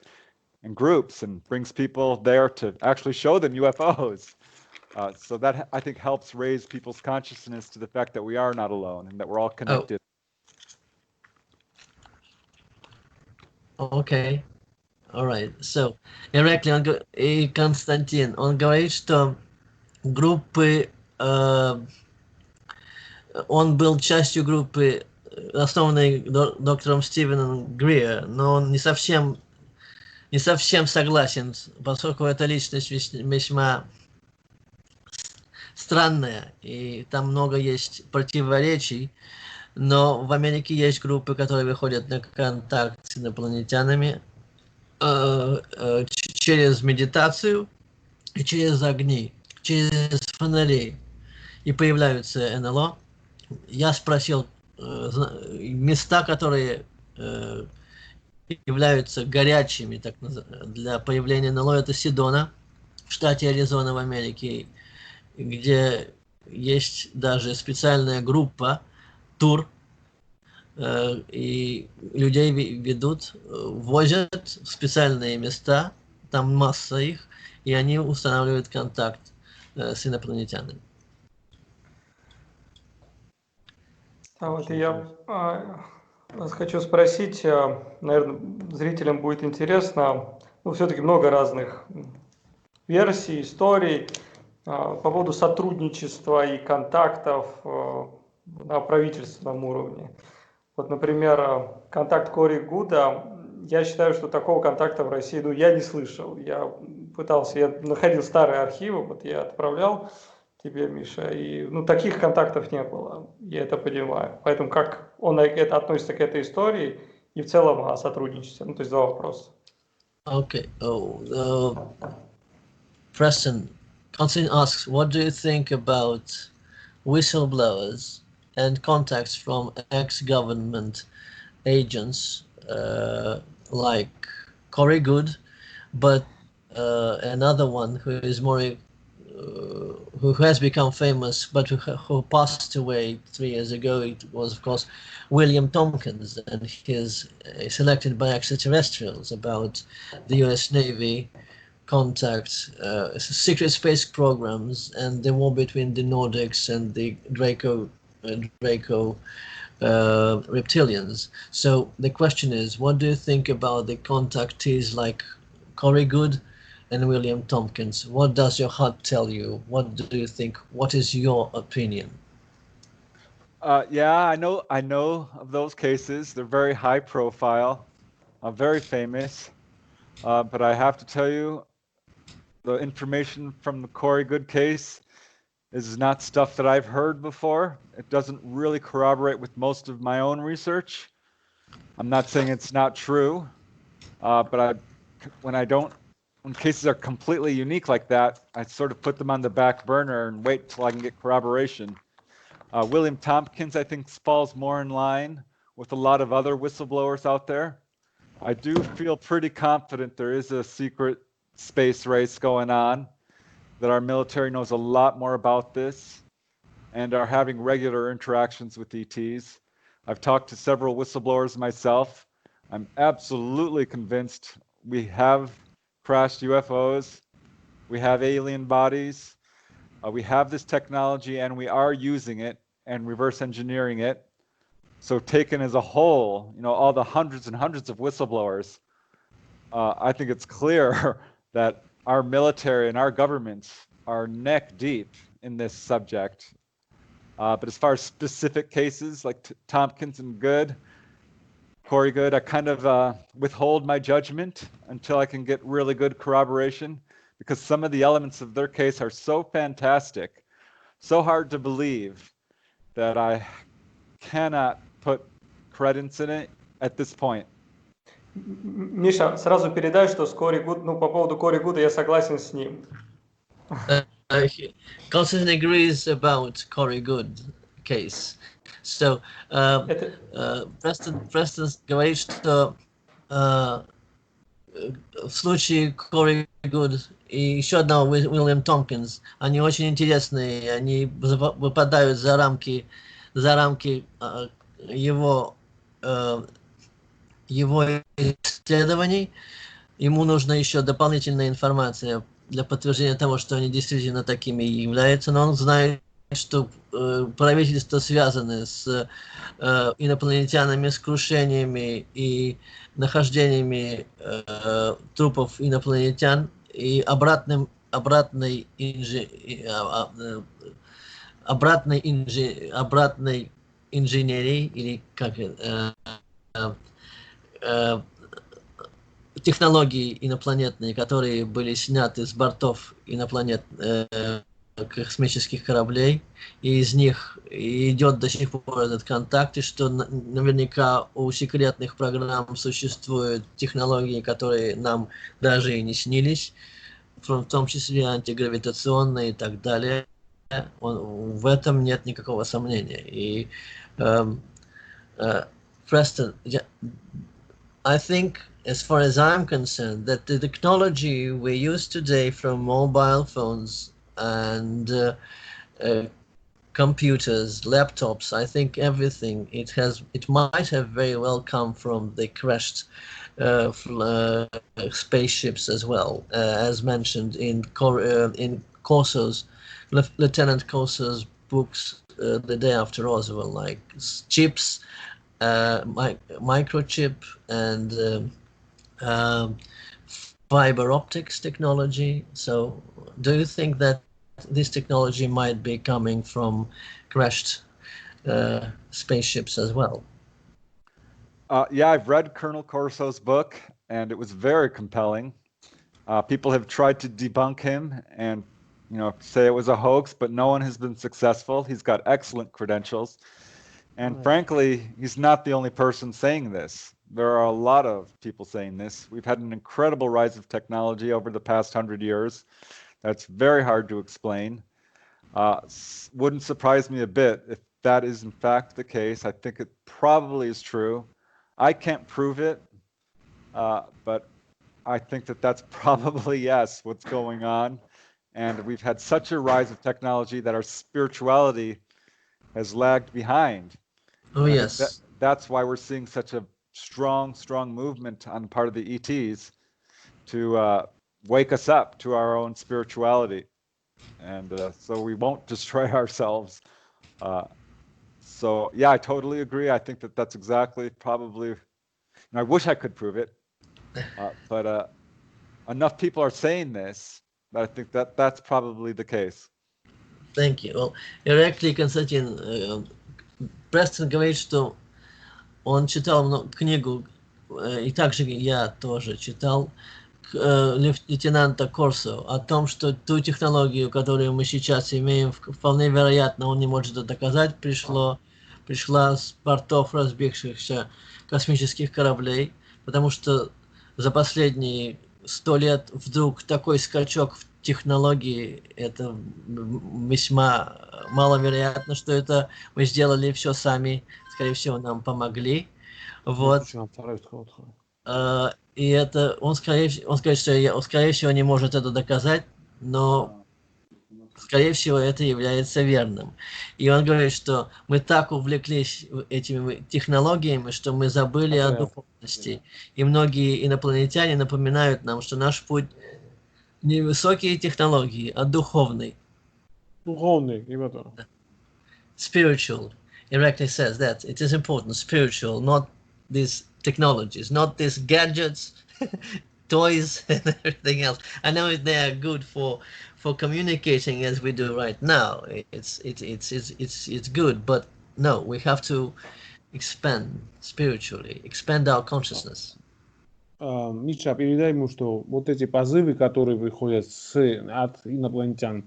and groups and brings people there to actually show them UFOs. So that, I think, helps raise people's consciousness to the fact that we are not alone and that we're all connected. Okay. All right. So, Erekle и Константин, он говорит, что группы, он был частью группы, основанной доктором Стивеном Гриер, но он не совсем согласен, поскольку эта личность весьма странная, и там много есть противоречий, но в Америке есть группы, которые выходят на контакт с инопланетянами через медитацию и через огни, через фонари, и появляются НЛО. Я спросил места, которые являются горячими для появления НЛО, это Седона в штате Аризона в Америке, где есть даже специальная группа, тур, и людей ведут, возят в специальные места, там масса их, и они устанавливают контакт с инопланетянами. Вот и я вас хочу спросить, наверное, зрителям будет интересно, все-таки много разных версий, историй по поводу сотрудничества и контактов на правительственном уровне. Вот, например, контакт Кори Гуда, я считаю, что такого контакта в России, я не слышал. Я находил старые архивы, вот я отправлял тебе, Миша, и таких контактов не было, я это понимаю. Поэтому как он относится к этой истории и в целом о сотрудничестве? То есть два вопроса. Okay. Preston, Constantine asks, what do you think about whistleblowers and contacts from ex-government agents like Corey Good, but another one who is more who has become famous, but who passed away 3 years ago. It was, of course, William Tompkins, and his selected by extraterrestrials about the U.S. Navy contacts, secret space programs, and the war between the Nordics and the Draco reptilians. So the question is, what do you think about the contactees like Corey Good and William Tompkins? What does your heart tell you? What do you think? What is your opinion? Yeah, I know of those cases. They're very high profile, very famous. But I have to tell you, the information from the Corey Good case is not stuff that I've heard before. It doesn't really corroborate with most of my own research. I'm not saying it's not true, but when cases are completely unique like that, I sort of put them on the back burner and wait till I can get corroboration. William Tompkins, I think, falls more in line with a lot of other whistleblowers out there. I do feel pretty confident there is a secret space race going on, that our military knows a lot more about this and are having regular interactions with ETs. I've talked to several whistleblowers myself. I'm absolutely convinced we have crashed UFOs, we have alien bodies, we have this technology, and we are using it and reverse engineering it. So taken as a whole, all the hundreds and hundreds of whistleblowers, I think it's clear that our military and our governments are neck deep in this subject. But as far as specific cases like Tompkins and Good, Corey Good, I kind of withhold my judgment until I can get really good corroboration, because some of the elements of their case are so fantastic, so hard to believe, that I cannot put credence in it at this point. Миша, сразу передай, что с Кори Гуд, по поводу Кори Гуда я согласен с ним. Constantine agrees about Corey Good case. So, Preston говорит, что в случае Corey Good и еще одного Уильям Томпкинс, они очень интересные, они выпадают за рамки его исследований. Ему нужна еще дополнительная информация для подтверждения того, что они действительно такими являются, но он знает, что правительства связаны с инопланетянами, с крушениями и нахождениями трупов инопланетян и обратной инженерии, или как технологии инопланетные, которые были сняты с бортов космических кораблей, и из них идет до сих пор этот контакт, и что наверняка у секретных программ существуют технологии, которые нам даже и не снились, в том числе антигравитационные и так далее. В этом нет никакого сомнения. И Preston, I think, as far as I'm concerned, that the technology we use today from mobile phones and computers, laptops, I think everything, it might have very well come from the crashed spaceships as well, as mentioned in Corso's, Lieutenant Corso's books the day after Roswell, like chips, microchip, and fiber optics technology. So do you think that this technology might be coming from crashed spaceships as well? Yeah, I've read Colonel Corso's book, and it was very compelling. People have tried to debunk him and say it was a hoax, but no one has been successful. He's got excellent credentials. And frankly, he's not the only person saying this. There are a lot of people saying this. We've had an incredible rise of technology over the past 100 years. That's very hard to explain. Wouldn't surprise me a bit if that is in fact the case. I think it probably is true. I can't prove it, but I think that that's probably, yes, what's going on. And we've had such a rise of technology that our spirituality has lagged behind. Oh, And I yes. think that's why we're seeing such a strong movement on the part of the ETs to wake us up to our own spirituality. And so we won't destroy ourselves. So yeah, I totally agree. I think that that's exactly probably, and I wish I could prove it, but enough people are saying this that I think that that's probably the case. Thank you. Well, Эрекле Константин, Престон говорит, что он читал книгу, и также я тоже читал, лейтенанта Корсо о том, что ту технологию, которую мы сейчас имеем, вполне вероятно, он не может это доказать, пришла с бортов разбившихся космических кораблей, потому что за последние 100 лет вдруг такой скачок в технологии, это весьма маловероятно, что это мы сделали все сами, скорее всего, нам помогли. Вот. И это он скорее всего не может это доказать, но скорее всего это является верным. И он говорит, что мы так увлеклись этими технологиями, что мы забыли о духовности. И многие инопланетяне напоминают нам, что наш путь не высокие технологии, а духовный. Духовный, Spiritual. Erekle says that it is important, spiritual, not these technologies, not these gadgets, toys, and everything else. I know they are good for communicating as we do right now. It's good, but no, we have to expand spiritually, expand our consciousness. Миша, передай ему, что вот эти позывы, которые выходят от инопланетян,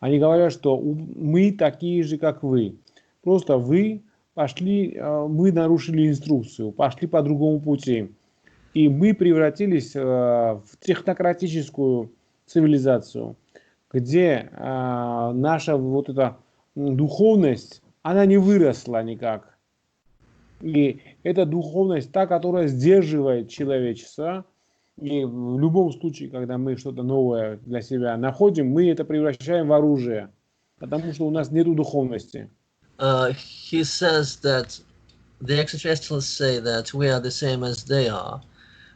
они говорят, что мы такие же, как вы. Просто вы нарушили инструкцию, пошли по другому пути. И мы превратились в технократическую цивилизацию, где наша вот эта духовность, она не выросла никак. И эта духовность, та, которая сдерживает человечество, и в любом случае, когда мы что-то новое для себя находим, мы это превращаем в оружие, потому что у нас нет духовности. He says that the extraterrestrials say that we are the same as they are,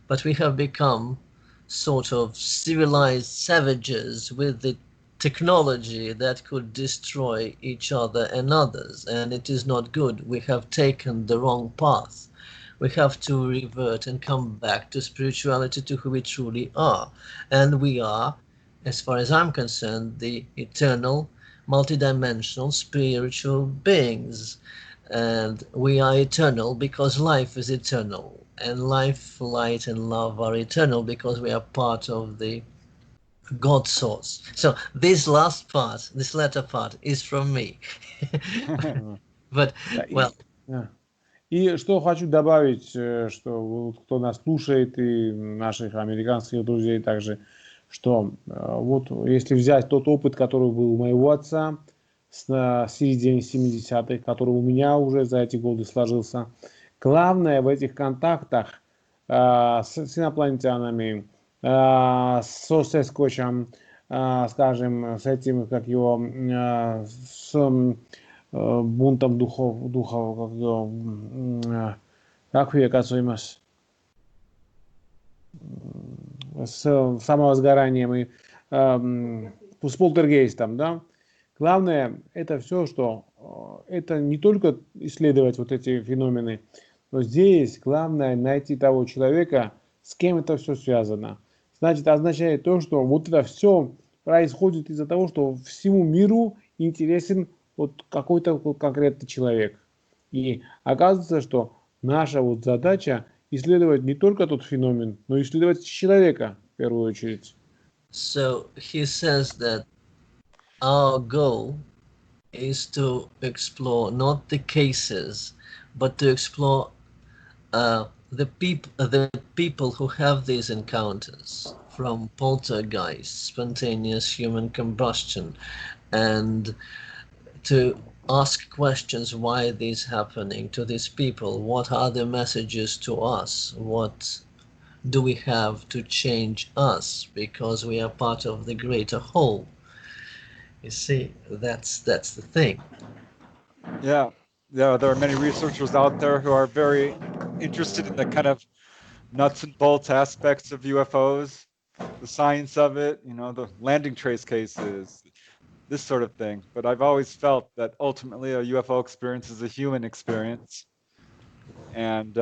but we have become sort of civilized savages with the technology that could destroy each other and others, and it is not good. We have taken the wrong path. We have to revert and come back to spirituality, to who we truly are. And we are, as far as I'm concerned, the eternal, multidimensional spiritual beings. And we are eternal because life is eternal. And life, light, and love are eternal because we are part of the God source. So this last part, this latter part, is from me. But, well... И что хочу добавить, что кто нас слушает, и наших американских друзей также, что вот если взять тот опыт, который был у моего отца с середины 70-х, который у меня уже за эти годы сложился, главное в этих контактах с инопланетянами, со Сескочем, скажем, с этим, как его, с бунтом духов, как ее касаемся, с самовозгоранием и с полтергейстом, да. Главное, это все, что это не только исследовать вот эти феномены, но здесь главное найти того человека, с кем это все связано. Значит, означает то, что вот это все происходит из-за того, что всему миру интересен вот какой-то конкретный человек. И оказывается, что наша вот задача исследовать не только тот феномен, но исследовать человека в первую очередь. So he says that our goal is to explore not the cases, but to explore the people who have these encounters, from poltergeist, spontaneous human combustion, and to ask questions, why this happening to these people, what are the messages to us, what do we have to change us, because we are part of the greater whole. You see, that's the thing. Yeah, yeah. There are many researchers out there who are very interested in the kind of nuts and bolts aspects of UFOs, the science of it, the landing trace cases, this sort of thing. But I've always felt that ultimately a UFO experience is a human experience, and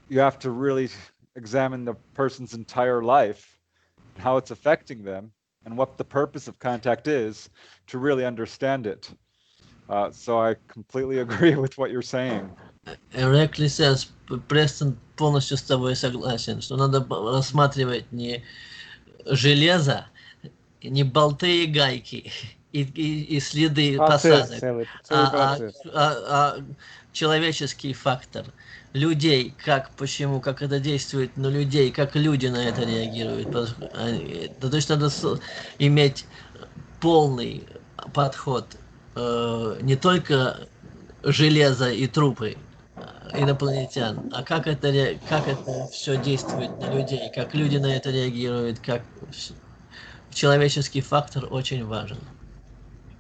you have to really examine the person's entire life and how it's affecting them and what the purpose of contact is to really understand it. So I completely agree with what you're saying. Erekle says, Престон полностью с тобой согласен, что надо рассматривать не железо, не болты и гайки и следы Процесс посадок, целый а процесс. человеческий фактор людей, как, почему, как это действует на людей, как люди на это реагируют. То есть надо иметь полный подход, не только железо и трупы инопланетян, а как это все действует на людей, как люди на это реагируют, как человеческий фактор очень важен.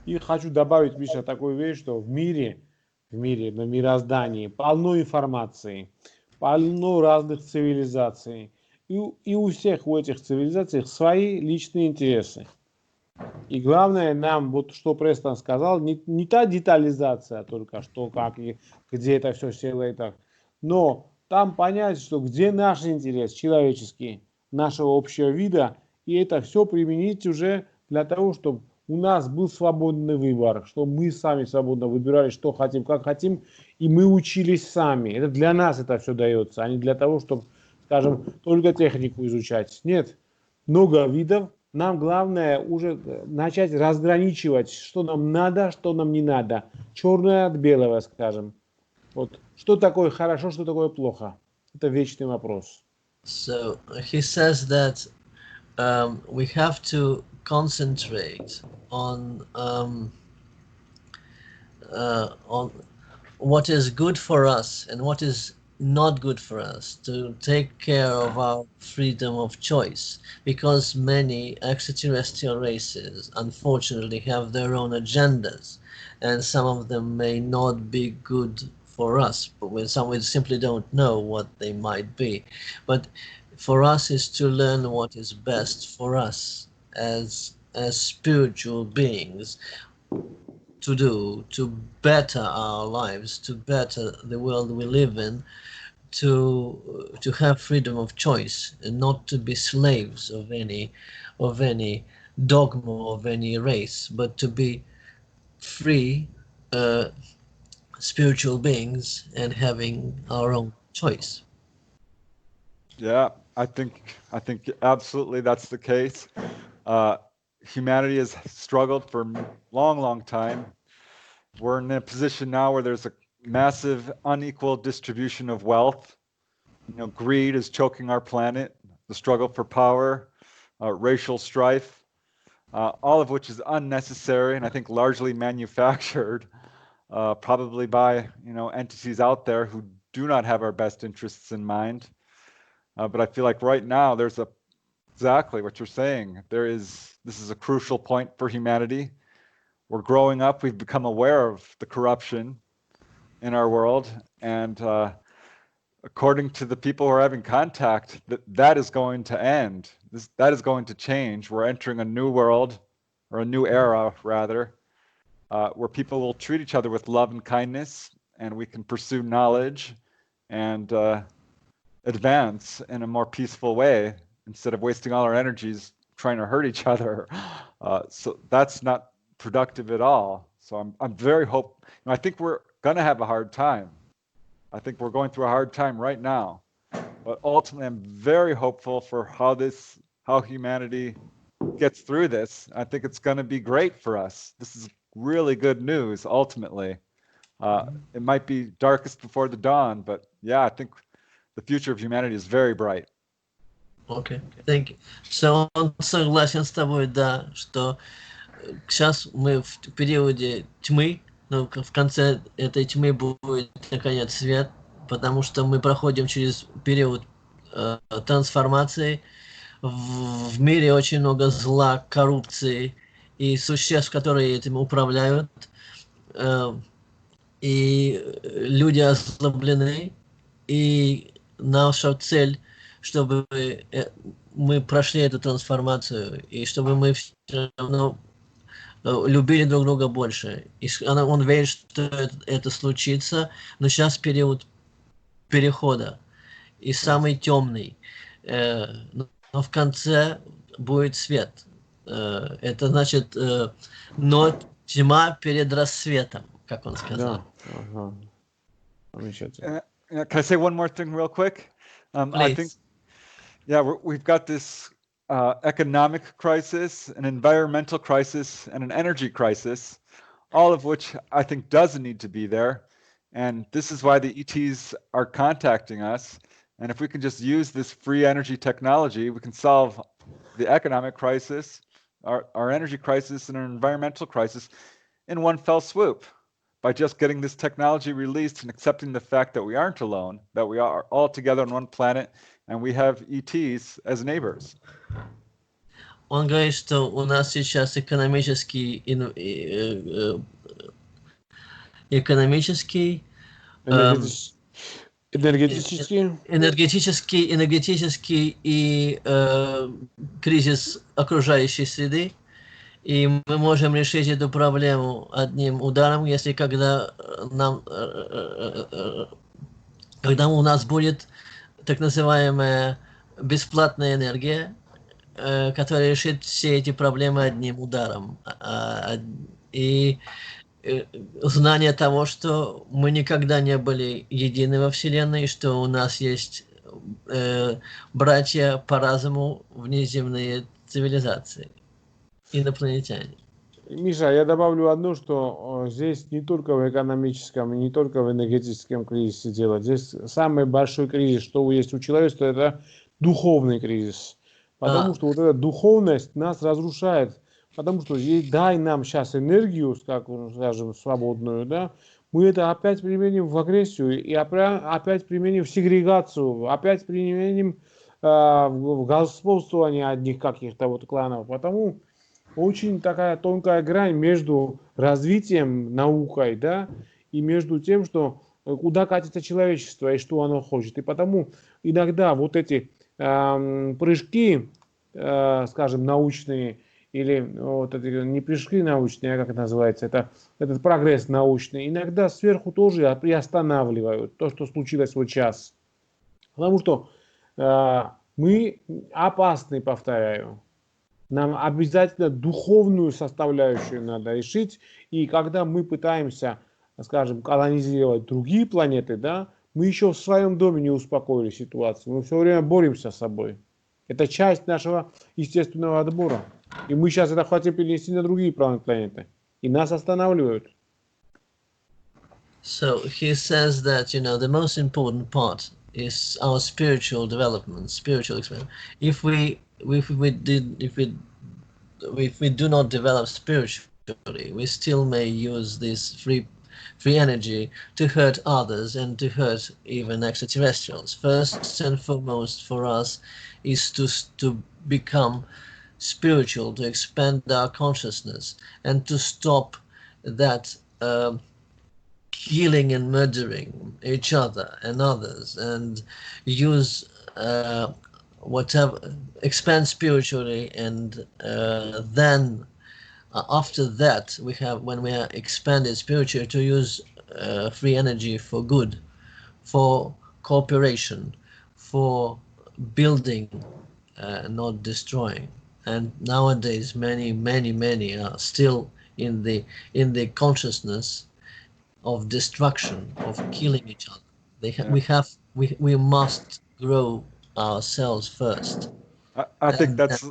И хочу добавить, Миша, такую вещь, что в мире, на мироздании полно информации, полно разных цивилизаций. И у всех в этих цивилизациях свои личные интересы. И главное нам, вот что Престон сказал, не та детализация только, что, как и где это все село и так, но там понять, что где наш интерес человеческий, нашего общего вида, и это все применить уже для того, чтобы у нас был свободный выбор, что мы сами свободно выбирали, что хотим, как хотим, и мы учились сами. Это для нас это все дается, а не для того, чтобы, скажем, только технику изучать. Нет, много видов. Нам главное уже начать разграничивать, что нам надо, что нам не надо. Черное от белого, скажем. Вот. Что такое хорошо, что такое плохо. Это вечный вопрос. So he says that we have to concentrate on what is good for us and what is not good for us, to take care of our freedom of choice, because many extraterrestrial races unfortunately have their own agendas, and some of them may not be good for us, but we simply don't know what they might be. But for us is to learn what is best for us as spiritual beings to do, to better our lives, to better the world we live in, to have freedom of choice and not to be slaves of any dogma of any race, but to be free spiritual beings and having our own choice. Yeah, I think absolutely that's the case. Humanity has struggled for a long time. We're in a position now where there's a massive unequal distribution of wealth. Greed is choking our planet, the struggle for power, racial strife, all of which is unnecessary and I think largely manufactured, probably by entities out there who do not have our best interests in mind. But I feel like right now there's exactly what you're saying. This is a crucial point for humanity. We're growing up, we've become aware of the corruption in our world, and according to the people who are having contact, that is going to end. That is going to change. We're entering a new world, or a new era rather, where people will treat each other with love and kindness, and we can pursue knowledge and advance in a more peaceful way instead of wasting all our energies trying to hurt each other. So that's not productive at all. So I'm very hopeful. I think we're going to have a hard time. I think we're going through a hard time right now. But ultimately, I'm very hopeful for how humanity gets through this. I think it's going to be great for us. This is really good news, ultimately. It might be darkest before the dawn, but yeah, I think the future of humanity is very bright. Okay, thank you. So он согласен с тобой, да, что сейчас мы в периоде тьмы, но в конце этой тьмы будет наконец свет, потому что мы проходим через период трансформации. В мире очень много зла, коррупции и существ, которые этим управляют. И люди озлоблены. И наша цель, чтобы мы прошли эту трансформацию, и чтобы мы все равно любили друг друга больше. И он верит, что это случится, но сейчас период перехода. И самый темный. Но в конце будет свет. Это значит, но тьма перед рассветом, как он сказал. Да. Ага. Замечательно. Can I say one more thing real quick? I think, Please. we've got this economic crisis, an environmental crisis, and an energy crisis, all of which I think doesn't need to be there. And this is why the ETs are contacting us. And if we can just use this free energy technology, we can solve the economic crisis, our energy crisis, and our environmental crisis in one fell swoop by just getting this technology released and accepting the fact that we aren't alone, that we are all together on one planet, and we have ETs as neighbors. Он говорит, что у нас сейчас экономический энергетический и кризис окружающей среды, и мы можем решить эту проблему одним ударом, если когда у нас будет так называемая бесплатная энергия, которая решит все эти проблемы одним ударом. И знание того, что мы никогда не были едины во Вселенной, что у нас есть братья по разуму, внеземные цивилизации, инопланетяне. Миша, я добавлю одно, что здесь не только в экономическом, не только в энергетическом кризисе дело. Здесь самый большой кризис, что есть у человечества, это духовный кризис. Потому что вот эта духовность нас разрушает. Потому что дай нам сейчас энергию, скажем, свободную, да, мы это опять применим в агрессию, и опять применим в сегрегацию, опять применим в господствование одних каких-то вот кланов. Потому очень такая тонкая грань между развитием наукой, да, и между тем, что куда катится человечество и что оно хочет. И потому иногда вот эти прыжки, скажем, научные, или вот эти не прыжки научные, а как это называется, этот прогресс научный, иногда сверху тоже приостанавливают то, что случилось вот сейчас. Потому что мы опасны, повторяю. Нам обязательно духовную составляющую надо решить. И когда мы пытаемся, скажем, колонизировать другие планеты, да, мы еще в своем доме не успокоили ситуацию. Мы все время боремся с собой. Это часть нашего естественного отбора. И мы сейчас это хотим перенести на другие планеты. И нас останавливают. So he says that, the most important part is our spiritual development, spiritual experience. If we do not develop spiritually, we still may use this free energy to hurt others and to hurt even extraterrestrials. First and foremost for us is to become spiritual, to expand our consciousness, and to stop that killing and murdering each other and others, and use whatever, expand spiritually, and then after that when we are expanded spiritually, to use free energy for good, for cooperation, for building, not destroying. And nowadays many are still in the consciousness of destruction, of killing each other. We must grow ourselves first. I think that's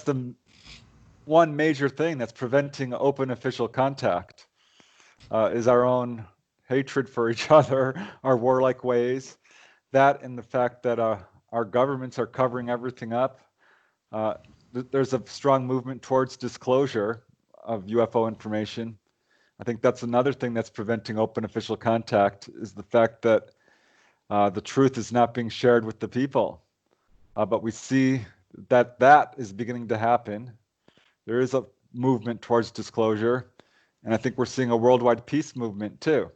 the one major thing that's preventing open official contact, is our own hatred for each other, our warlike ways, that and the fact that our governments are covering everything up. there's a strong movement towards disclosure of UFO information. I think that's another thing that's preventing open official contact is the fact that the truth is not being shared with the people. But we see that that is beginning to happen. There is a movement towards disclosure, and I think we're seeing a worldwide peace movement too.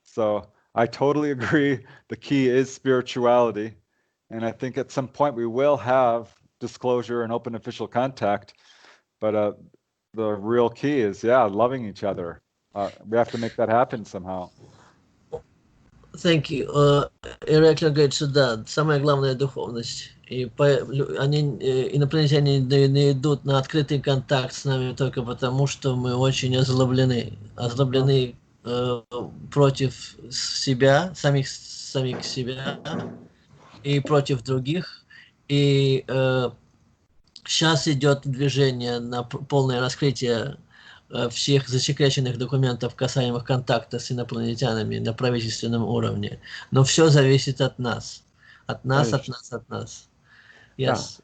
So I totally agree. The key is spirituality, and I think at some point we will have disclosure and open official contact. But the real key is, loving each other. We have to make that happen somehow. Thank you. Эрекле говорит, что да, самое главное — духовность. И инопланетяне не идут на открытый контакт с нами только потому, что мы очень озлоблены. Озлоблены против себя, самих себя и против других. И сейчас идет движение на полное раскрытие всех засекреченных документов, касаемых контакта с инопланетянами на правительственном уровне. Но все зависит от нас. От нас. Yes. Да.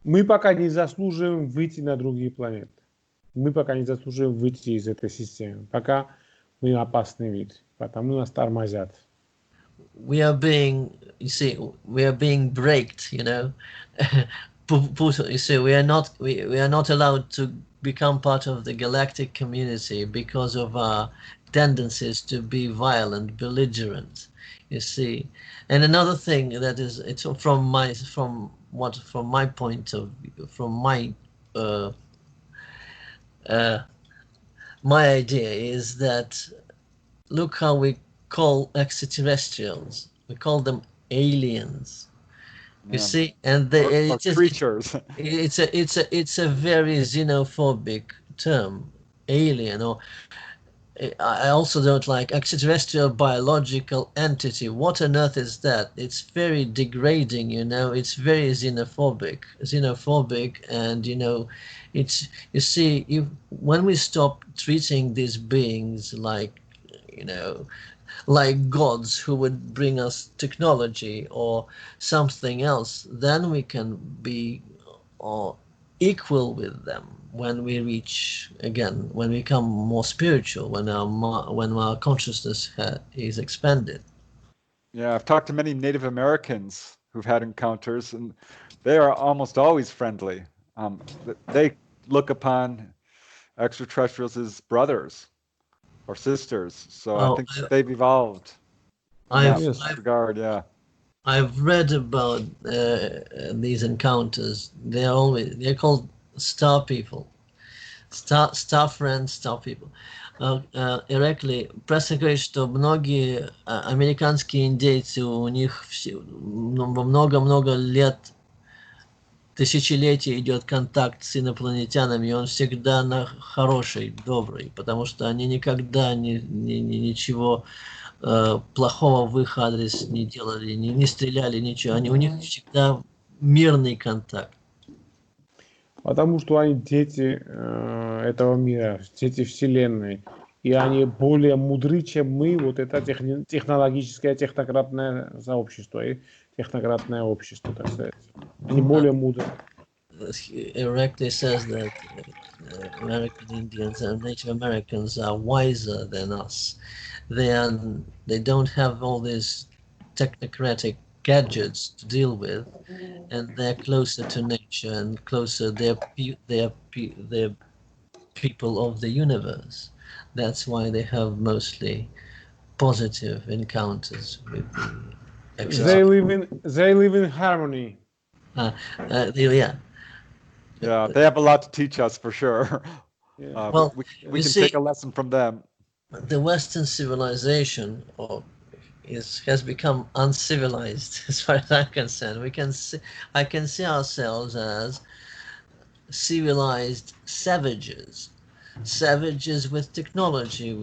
Мы пока не заслуживаем выйти на другие планеты. Мы пока не заслуживаем выйти из этой системы. Пока мы опасный вид. Потому нас тормозят. We are being braked, you know. You see, we are not allowed to become part of the galactic community because of our tendencies to be violent, belligerent. You see, and another thing that is, it's from my point of view, from my idea is that look how we call extraterrestrials. We call them aliens. You see, and or creatures. It's a very xenophobic term, alien. Or I also don't like extraterrestrial biological entity. What on earth is that? It's very degrading, you know. It's very xenophobic, and you know, it's, you see, when we stop treating these beings like, you know, like gods who would bring us technology or something else, then we can be equal with them when we reach, again, when we become more spiritual, when our consciousness is expanded. Yeah, I've talked to many Native Americans who've had encounters, and they are almost always friendly. They look upon extraterrestrials as brothers or sisters, so I think they've evolved in that regard. Yeah, I've read about these encounters. They're called star people, star friends, star people. Эрекле, Preston говорит, что многие американские индейцы, у них много-много лет, тысячелетий идет контакт с инопланетянами, и он всегда хороший, добрый, потому что они никогда ничего плохого в их адрес не делали, не стреляли, ничего. У них всегда мирный контакт. Потому что они дети этого мира, дети Вселенной. И они более мудры, чем мы, вот это технологическое, технократное сообщество, и технократное общество, так сказать. Они более мудры. Erekle says that American Indians and Native Americans are wiser than us. They don't have all these technocratic gadgets to deal with, and they're closer to nature and closer. They're people of the universe. That's why they have mostly positive encounters with the They live in harmony. Yeah, they have a lot to teach us for sure. Yeah. Well, we can take a lesson from them. The Western civilization has become uncivilized, as far as I'm concerned. I can see ourselves as civilized savages with technology,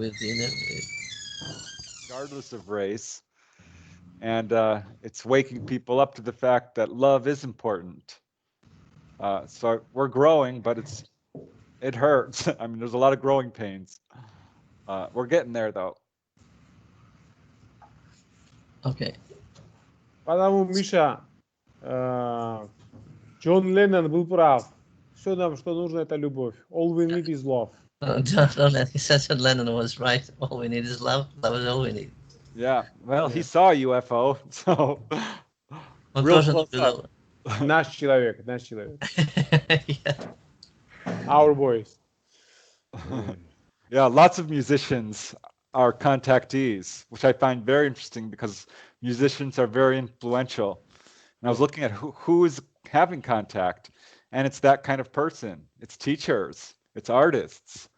regardless of race, and it's waking people up to the fact that love is important. So we're growing, but it hurts. I mean, there's a lot of growing pains. We're getting there, though. Okay. Потому, Миша, Джон Леннон был прав. Все нам, что нужно, это любовь. All we need is love. John Lennon, he said John Lennon was right. All we need is love. Love is all we need. Yeah. Well, he saw a UFO, so Он real тоже close up. наблюдал. Наш человек, наш человек. Yeah. Our boys. Yeah, lots of musicians are contactees, which I find very interesting because musicians are very influential. And I was looking at who is having contact, and it's that kind of person. It's teachers, it's artists,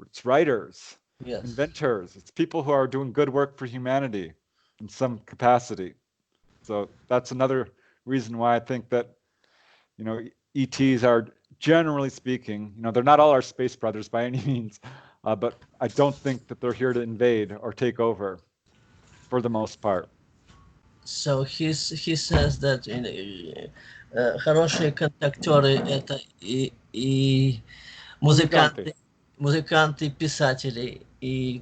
it's writers, Yes. inventors. It's people who are doing good work for humanity in some capacity. So that's another reason why I think that, you know, ETs are, generally speaking, you know, they're not all our space brothers by any means, but I don't think that they're here to invade or take over for the most part. So he says that хорошие контактеры это и музыканты, писатели и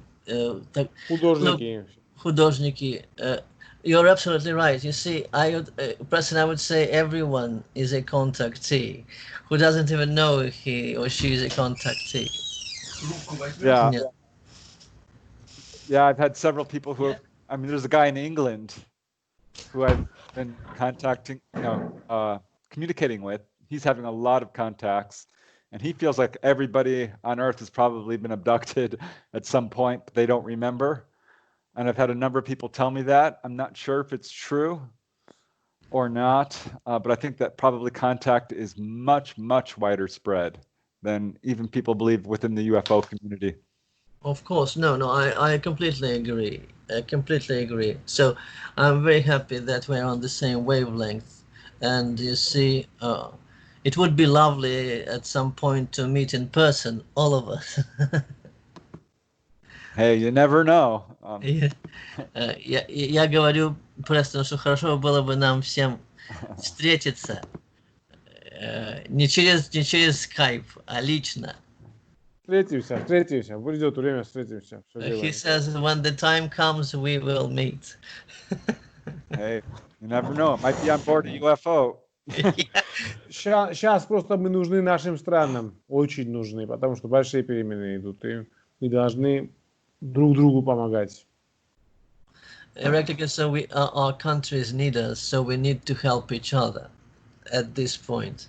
Художники. художники. You're absolutely right. You see, Preston, I would say everyone is a contactee who doesn't even know he or she is a contactee. Yeah. Yeah. Yeah, I've had several people who have, I mean, there's a guy in England who I've been contacting, communicating with. He's having a lot of contacts, and he feels like everybody on Earth has probably been abducted at some point, but they don't remember. And I've had a number of people tell me that. I'm not sure if it's true or not, but I think that probably contact is much, much wider spread than even people believe within the UFO community. Of course, no, I completely agree. I completely agree. So I'm very happy that we're on the same wavelength. And you see, it would be lovely at some point to meet in person, all of us. Hey, you never know. Я говорю Престону, что хорошо было бы нам всем встретиться не через Skype, а лично. Встретимся. Придет время, встретимся. He says, when the time comes, we will meet. Hey, you never know. It might be on board a UFO. Сейчас просто мы нужны нашим странам. Очень нужны, потому что большие перемены идут. И мы должны друг другу помогать. Erekle, so our countries need us, so we need to help each other at this point.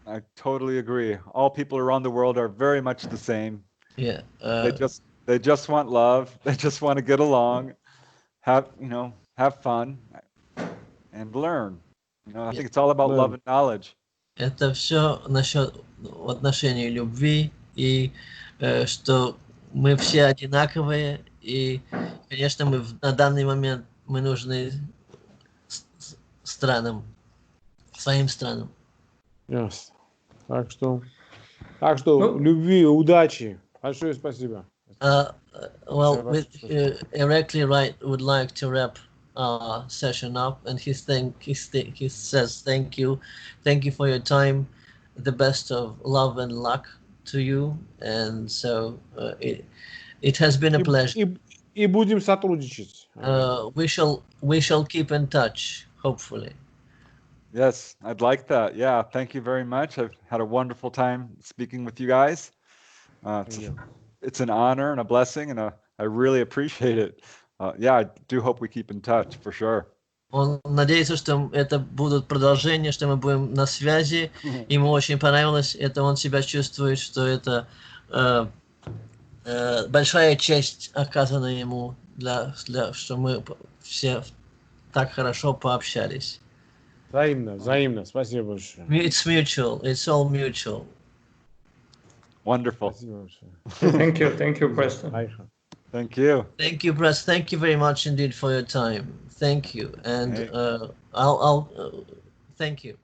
I totally agree. All people around the world are very much the same. Yeah. They just want love. They just want to get along, have fun, and learn. I think it's all about love and knowledge. Это все насчет в отношении любви и что мы все одинаковые и, конечно, на данный момент мы нужны странам, своим странам. Yes. Так что любви, удачи. Большое спасибо. Well, Erekle would like to wrap our session up, and he says thank you for your time, the best of love and luck to you, and so it has been a pleasure. И будем сотрудничать. We shall keep in touch, hopefully. Yes, I'd like that. Yeah, thank you very much. I've had a wonderful time speaking with you guys. It's an honor and a blessing, and I really appreciate it. Yeah, I do hope we keep in touch, for sure. Он надеется, что это будут продолжения, что мы будем на связи. Ему очень понравилось это, он себя чувствует, что это большая честь оказана ему, что мы все так хорошо пообщались. Взаимно. Спасибо большое. It's mutual. It's all mutual. Wonderful. Thank you, Preston. Thank you. Thank you, Preston. Thank you very much indeed for your time. Thank you, and I'll thank you.